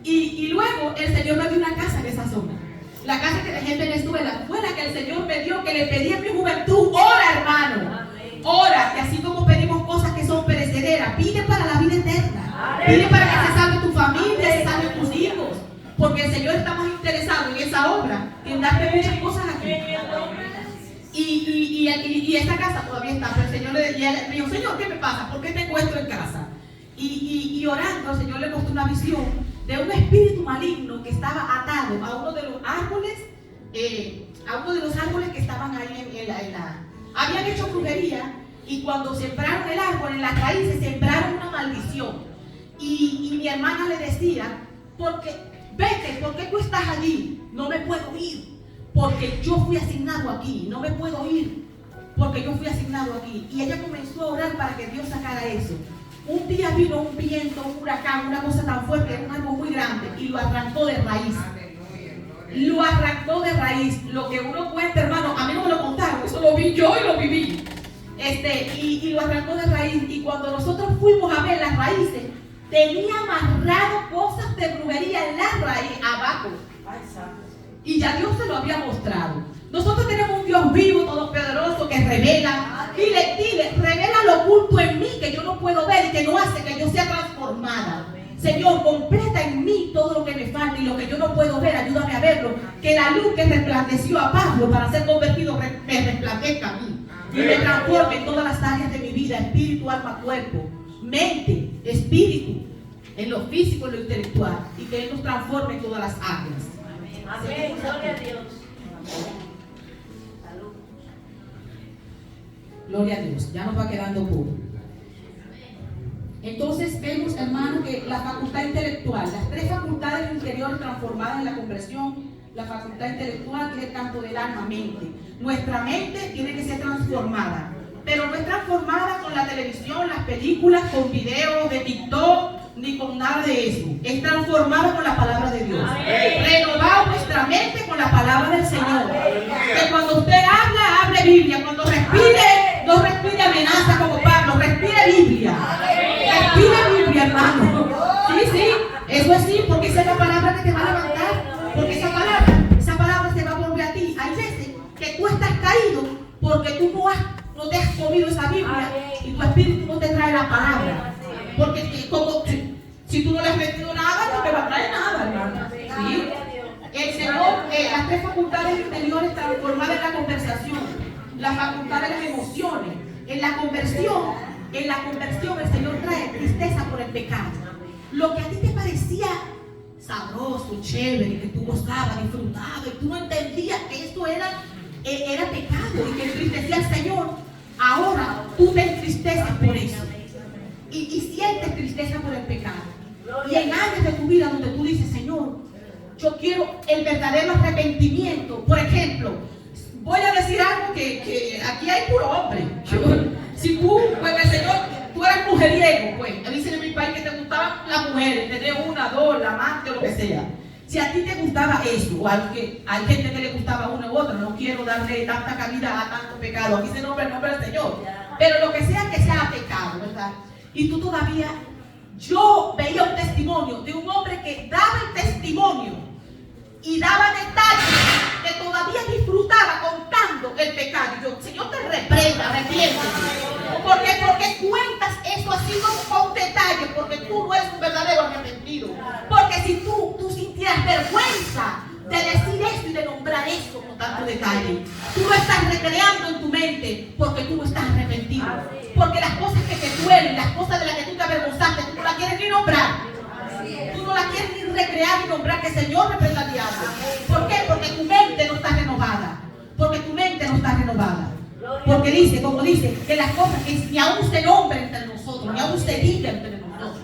Y luego el Señor me dio una casa en esa zona. La casa que dejé en Venezuela fue la que el Señor me dio, que le pedí en mi juventud: ora, hermano, ora, que así como perecedera, pide para la vida eterna. Pide para que se salve tu familia, se salve tus hijos. Porque el Señor está más interesado en esa obra que en darte muchas cosas aquí. Y esta casa todavía está, pero el Señor le dijo, Señor, ¿qué me pasa? ¿Por qué te encuentro en casa? Y orando, el Señor le mostró una visión de un espíritu maligno que estaba atado a uno de los árboles, que estaban ahí habían hecho brujería, y cuando sembraron el árbol, en las raíces sembraron una maldición. Y mi hermana le decía, vete, ¿por qué tú estás allí? No me puedo ir, porque yo fui asignado aquí, no me puedo ir, porque yo fui asignado aquí. Y ella comenzó a orar para que Dios sacara eso. Un día vino un viento, un huracán, una cosa tan fuerte, un árbol muy grande, y lo arrancó de raíz. Lo arrancó de raíz. Lo que uno cuenta, hermano, a mí no me lo contaron, eso lo vi yo y lo viví. Y lo arrancó de raíz. Y cuando nosotros fuimos a ver las raíces, tenía amarrado cosas de brujería en la raíz abajo. Y ya Dios se lo había mostrado. Nosotros tenemos un Dios vivo, todopoderoso, que revela. Dile, revela lo oculto en mí que yo no puedo ver y que no hace que yo sea transformada. Señor, completa en mí todo lo que me falta y lo que yo no puedo ver, ayúdame a verlo. Que la luz que resplandeció a Pablo para ser convertido me resplandezca a mí. Y me transforme en todas las áreas de mi vida, espíritu, alma, cuerpo, mente, espíritu, en lo físico, en lo intelectual, y que Él nos transforme en todas las áreas. Amén. Gloria a Dios. Salud. Gloria a Dios, ya nos va quedando poco. Entonces vemos, hermano, que la facultad intelectual, las tres facultades interiores transformadas en la conversión, la facultad intelectual, que es el campo del alma, mente. Nuestra mente tiene que ser transformada, pero no es transformada con la televisión, las películas, con videos de TikTok, ni con nada de eso. Es transformada con la palabra de Dios. Renovado nuestra mente con la palabra del Señor. Que cuando usted hable Biblia. Cuando respire, no respire amenaza como Pablo, respire Biblia. Respire Biblia, hermano. Sí, eso es sí, porque esa es la palabra que te va a levantar. Porque esa palabra se va a volver a ti. Hay veces que tú estás caído porque tú no te has comido esa Biblia y tu espíritu no te trae la palabra. Porque si tú no le has metido nada, no te va a traer nada, hermano. ¿Sí? El Señor, las tres facultades interiores transformadas en la conversación, la facultad de las emociones. En la conversión el Señor trae tristeza por el pecado. Lo que a ti te parecía sabroso, chévere, que tú gozabas, disfrutabas, y tú no entendías que esto era pecado y que entristecía al Señor, ahora tú te entristeces por eso. Y sientes tristeza por el pecado. Y en áreas de tu vida donde tú dices, Señor, yo quiero el verdadero arrepentimiento. Por ejemplo, voy a decir algo que aquí hay puro hombre. Si tú, pues el Señor, tú eres mujeriego, pues, dicen en mi país que te gustaban las mujeres, tener una, dos, la amante o lo que sea. Si a ti te gustaba eso, o hay gente que le gustaba una u otra, no quiero darle tanta cabida a tanto pecado. Aquí se nombra el nombre del Señor. Pero lo que sea pecado, ¿verdad? Y tú todavía, yo veía un testimonio de un hombre que daba el testimonio y daba detalles que todavía disfrutaba contando el pecado. Y yo, Señor, te reprenda, arrepiéntete. Porque cuentas eso así con detalles, porque tú no eres un verdadero arrepentido. Porque si tú sintieras vergüenza de decir esto y de nombrar esto con tanto detalle, tú lo estás recreando en tu mente porque tú no estás arrepentido. Porque las cosas que te duelen, las cosas de las que tú te avergonzaste, tú no las quieres ni nombrar. Tú no las quieres ni recrear ni nombrar, que el Señor reprenda al diablo. ¿Por qué? Porque tu mente no está renovada. Porque dice, como dice, que las cosas que ni aún se nombren entre nosotros, ni aún se digan entre nosotros.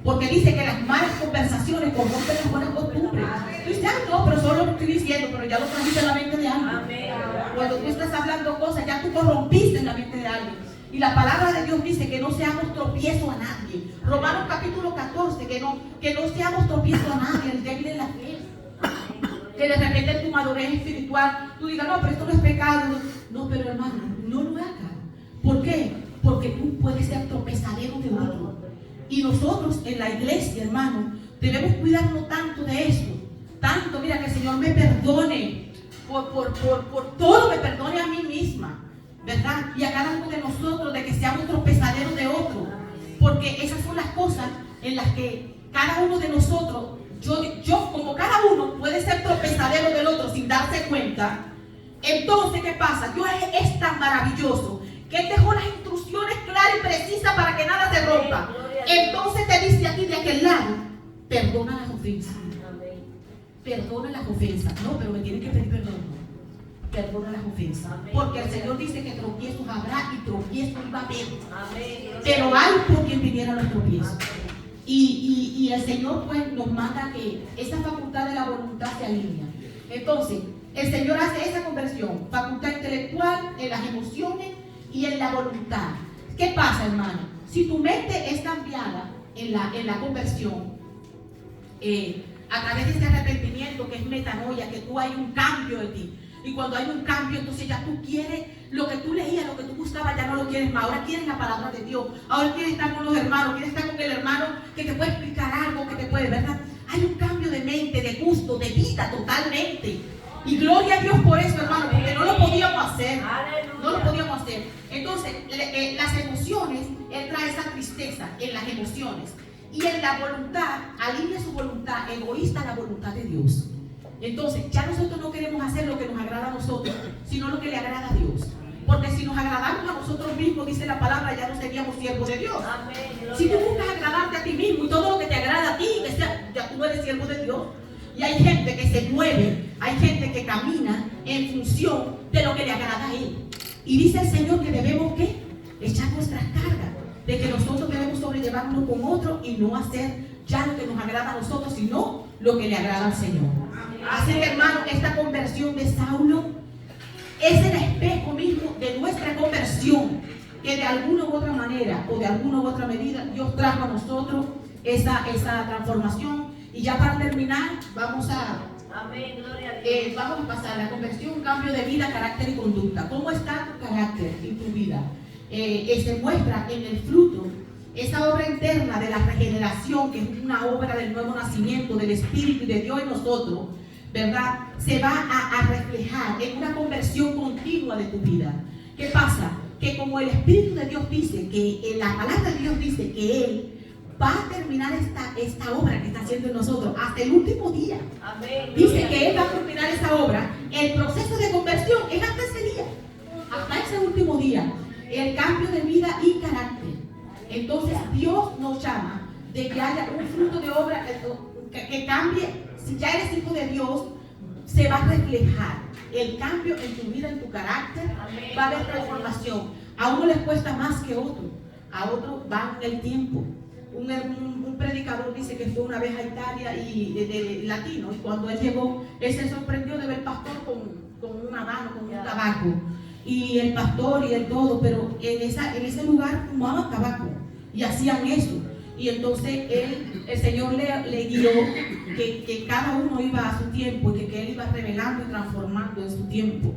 Porque dice que las malas conversaciones corrompen las buenas costumbres. Tú dices, no, pero solo lo estoy diciendo, pero ya lo trajiste en la mente de alguien. Cuando tú estás hablando cosas, ya tú corrompiste en la mente de alguien. Y la palabra de Dios dice que no seamos tropiezo a nadie. Romanos capítulo 14, que no seamos tropiezo a nadie, el débil en la fe. Que de repente en tu madurez espiritual tú digas, no, pero esto no es pecado. No, pero hermano, no lo hagas. ¿Por qué? Porque tú puedes ser tropezadero de otro. Y nosotros en la iglesia, hermano, debemos cuidarnos tanto de eso. Tanto, mira, que el Señor me perdone por todo, me perdone a mí misma, ¿verdad? Y a cada uno de nosotros de que seamos tropezaderos de otro. porque esas son las cosas en las que cada uno de nosotros, yo como cada uno puede ser tropezadero del otro sin darse cuenta. Entonces, ¿qué pasa? Dios es tan maravilloso que Él dejó las instrucciones claras y precisas para que nada se rompa. Entonces te dice a ti de aquel lado, perdona las ofensas. Perdona las ofensas. No, pero me tienen que pedir perdón. Perdona las ofensas. Porque el Señor dice que tropiezos habrá y tropiezos iba a haber. Pero hay por quien vinieran los tropiezos. Y el Señor pues nos manda que esa facultad de la voluntad se alinea. Entonces, el Señor hace esa conversión, facultad intelectual, en las emociones y en la voluntad. ¿Qué pasa, hermano? Si tu mente es cambiada en la conversión, a través de ese arrepentimiento que es metanoia, que tú hay un cambio de ti. Y cuando hay un cambio, entonces ya tú quieres lo que tú leías, lo que tú buscabas, ya no lo quieres más. Ahora quieres la palabra de Dios. Ahora quieres estar con los hermanos, quieres estar con el hermano que te puede explicar algo, que te puede, ¿verdad? Hay un cambio de mente, de gusto, de vida totalmente. Y gloria a Dios por eso, hermano, porque no lo podíamos hacer. No lo podíamos hacer. Entonces, las emociones, Él trae esa tristeza en las emociones. Y en la voluntad, alinea su voluntad egoísta a la voluntad de Dios. Entonces, ya nosotros no queremos hacer lo que nos agrada a nosotros, sino lo que le agrada a Dios. Porque si nos agradamos a nosotros mismos, dice la palabra, ya no seríamos siervos de Dios. Si tú buscas agradarte a ti mismo y todo lo que te agrada a ti, ya tú no eres siervo de Dios. Y hay gente que se mueve, hay gente que camina en función de lo que le agrada a Él. Y dice el Señor que debemos, ¿qué? Echar nuestras cargas, de que nosotros debemos sobrellevarnos con otros y no hacer ya lo que nos agrada a nosotros, sino lo que le agrada al Señor. Así que, hermano, esta conversión de Saulo es el espejo mismo de nuestra conversión, que de alguna u otra manera o de alguna u otra medida Dios trajo a nosotros esa transformación. Y ya para terminar, vamos a pasar a la conversión, cambio de vida, carácter y conducta. ¿Cómo está tu carácter en tu vida? Se muestra en el fruto, esa obra interna de la regeneración, que es una obra del nuevo nacimiento del Espíritu y de Dios en nosotros, ¿verdad? Se va a reflejar en una conversión continua de tu vida. ¿Qué pasa? Que como el Espíritu de Dios dice, que la palabra de Dios dice que Él va a terminar esta obra que está haciendo en nosotros hasta el último día. Amén. Dice que Él va a terminar esa obra. El proceso de conversión es hasta ese día, hasta ese último día. El cambio de vida y carácter. Entonces Dios nos llama de que haya un fruto de obra que cambie. Si ya eres hijo de Dios, se va a reflejar el cambio en tu vida, en tu carácter. Va a haber transformación. A uno les cuesta más que a otro. A otro va el tiempo. Un predicador dice que fue una vez a Italia y de latino, y cuando él llegó, él se sorprendió de ver el pastor con una mano, con un tabaco, y el pastor y el todo, pero en ese lugar fumaban tabaco y hacían eso. Y entonces el Señor le guió que cada uno iba a su tiempo y que Él iba revelando y transformando en su tiempo,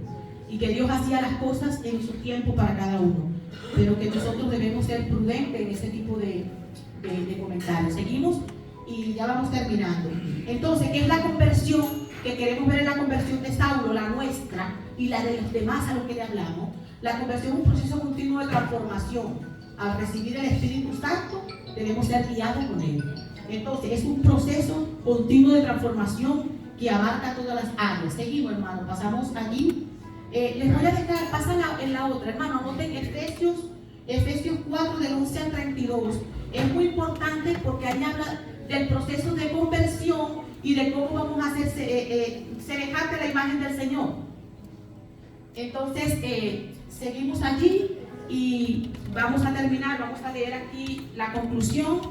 y que Dios hacía las cosas en su tiempo para cada uno, pero que nosotros debemos ser prudentes en ese tipo de comentarios. Seguimos y ya vamos terminando. Entonces, ¿qué es la conversión que queremos ver? En la conversión de Saulo, la nuestra y la de los demás a los que le hablamos. La conversión es un proceso continuo de transformación. Al recibir el Espíritu Santo, debemos ser guiados con Él. Entonces, es un proceso continuo de transformación que abarca todas las áreas. Seguimos, hermano, pasamos allí. Les voy a dejar, pasa en la otra, hermano, noten Efesios 4 del 11 al 32. Es muy importante porque ahí habla del proceso de conversión y de cómo vamos a hacer semejante a la imagen del Señor. Entonces, seguimos allí y vamos a terminar, vamos a leer aquí la conclusión.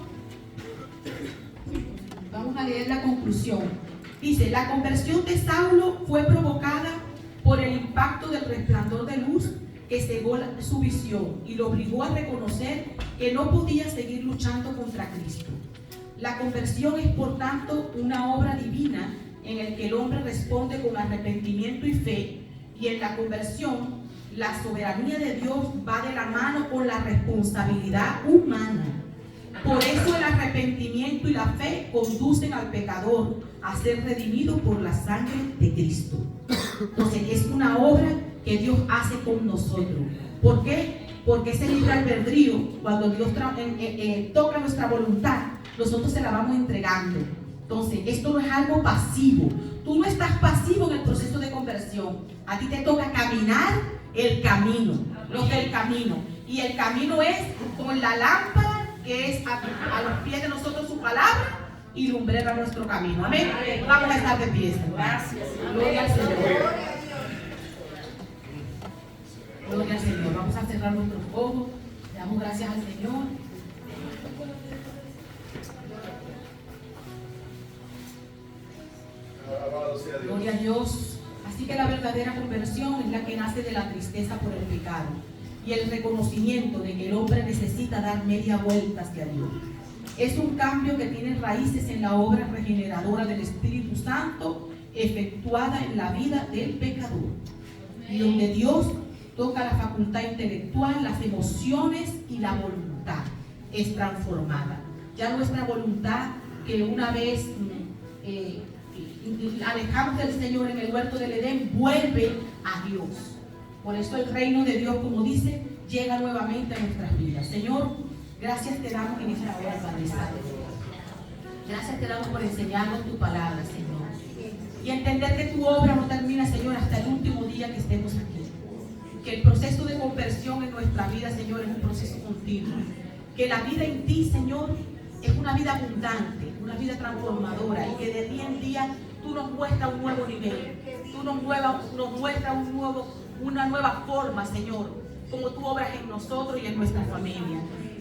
Vamos a leer la conclusión. Dice, la conversión de Saulo fue provocada por el impacto del resplandor de luz que cegó su visión y lo obligó a reconocer que no podía seguir luchando contra Cristo. La conversión es, por tanto, una obra divina en el que el hombre responde con arrepentimiento y fe, y en la conversión la soberanía de Dios va de la mano con la responsabilidad humana. Por eso el arrepentimiento y la fe conducen al pecador a ser redimido por la sangre de Cristo. Entonces es una obra que Dios hace con nosotros. ¿Por qué? porque ese libre albedrío, cuando Dios toca nuestra voluntad, nosotros se la vamos entregando. Entonces, esto no es algo pasivo. Tú no estás pasivo en el proceso de conversión. A ti te toca caminar el camino, los del camino. Y el camino es con la lámpara, que es a los pies de nosotros su palabra, y lumbrera nuestro camino. Amén. Vamos a estar de pie. Gracias. Gloria al Señor. Gloria al Señor. Vamos a cerrar nuestros ojos. Le damos gracias al Señor. Gloria a Dios. Así que la verdadera conversión es la que nace de la tristeza por el pecado y el reconocimiento de que el hombre necesita dar media vuelta hacia Dios. Es un cambio que tiene raíces en la obra regeneradora del Espíritu Santo efectuada en la vida del pecador, y donde Dios toca la facultad intelectual, las emociones y la voluntad es transformada. Ya nuestra voluntad, que una vez alejamos del Señor en el huerto del Edén, vuelve a Dios. Por eso el reino de Dios, como dice, llega nuevamente a nuestras vidas. Señor, gracias te damos en esta hora, Padre Santo. Gracias te damos por enseñarnos tu palabra, Señor. Y entender que tu obra no termina, Señor, hasta el último día que estemos aquí. Que el proceso de conversión en nuestra vida, Señor, es un proceso continuo. Que la vida en ti, Señor, es una vida abundante, una vida transformadora, y que de día en día tú nos muestras un nuevo nivel. Tú nos muestras una nueva forma, Señor, como tú obras en nosotros y en nuestra familia.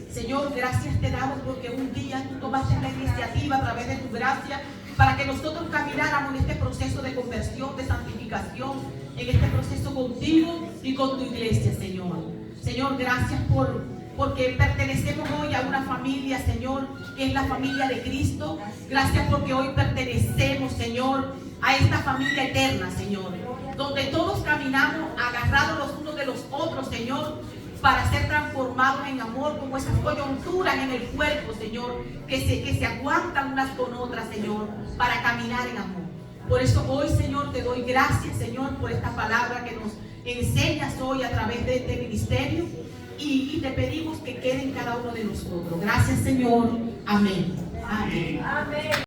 Señor, gracias te damos porque un día tú tomaste la iniciativa a través de tu gracia para que nosotros camináramos en este proceso de conversión, de santificación, en este proceso contigo y con tu iglesia, Señor. Señor, gracias porque pertenecemos hoy a una familia, Señor, que es la familia de Cristo. Gracias porque hoy pertenecemos, Señor, a esta familia eterna, Señor, donde todos caminamos agarrados los unos de los otros, Señor, para ser transformados en amor, como esas coyunturas en el cuerpo, Señor, que se aguantan unas con otras, Señor, para caminar en amor. Por eso hoy, Señor, te doy gracias, Señor, por esta palabra que nos enseñas hoy a través de este ministerio, y te pedimos que quede en cada uno de nosotros. Gracias, Señor. Amén. Amén. Amén.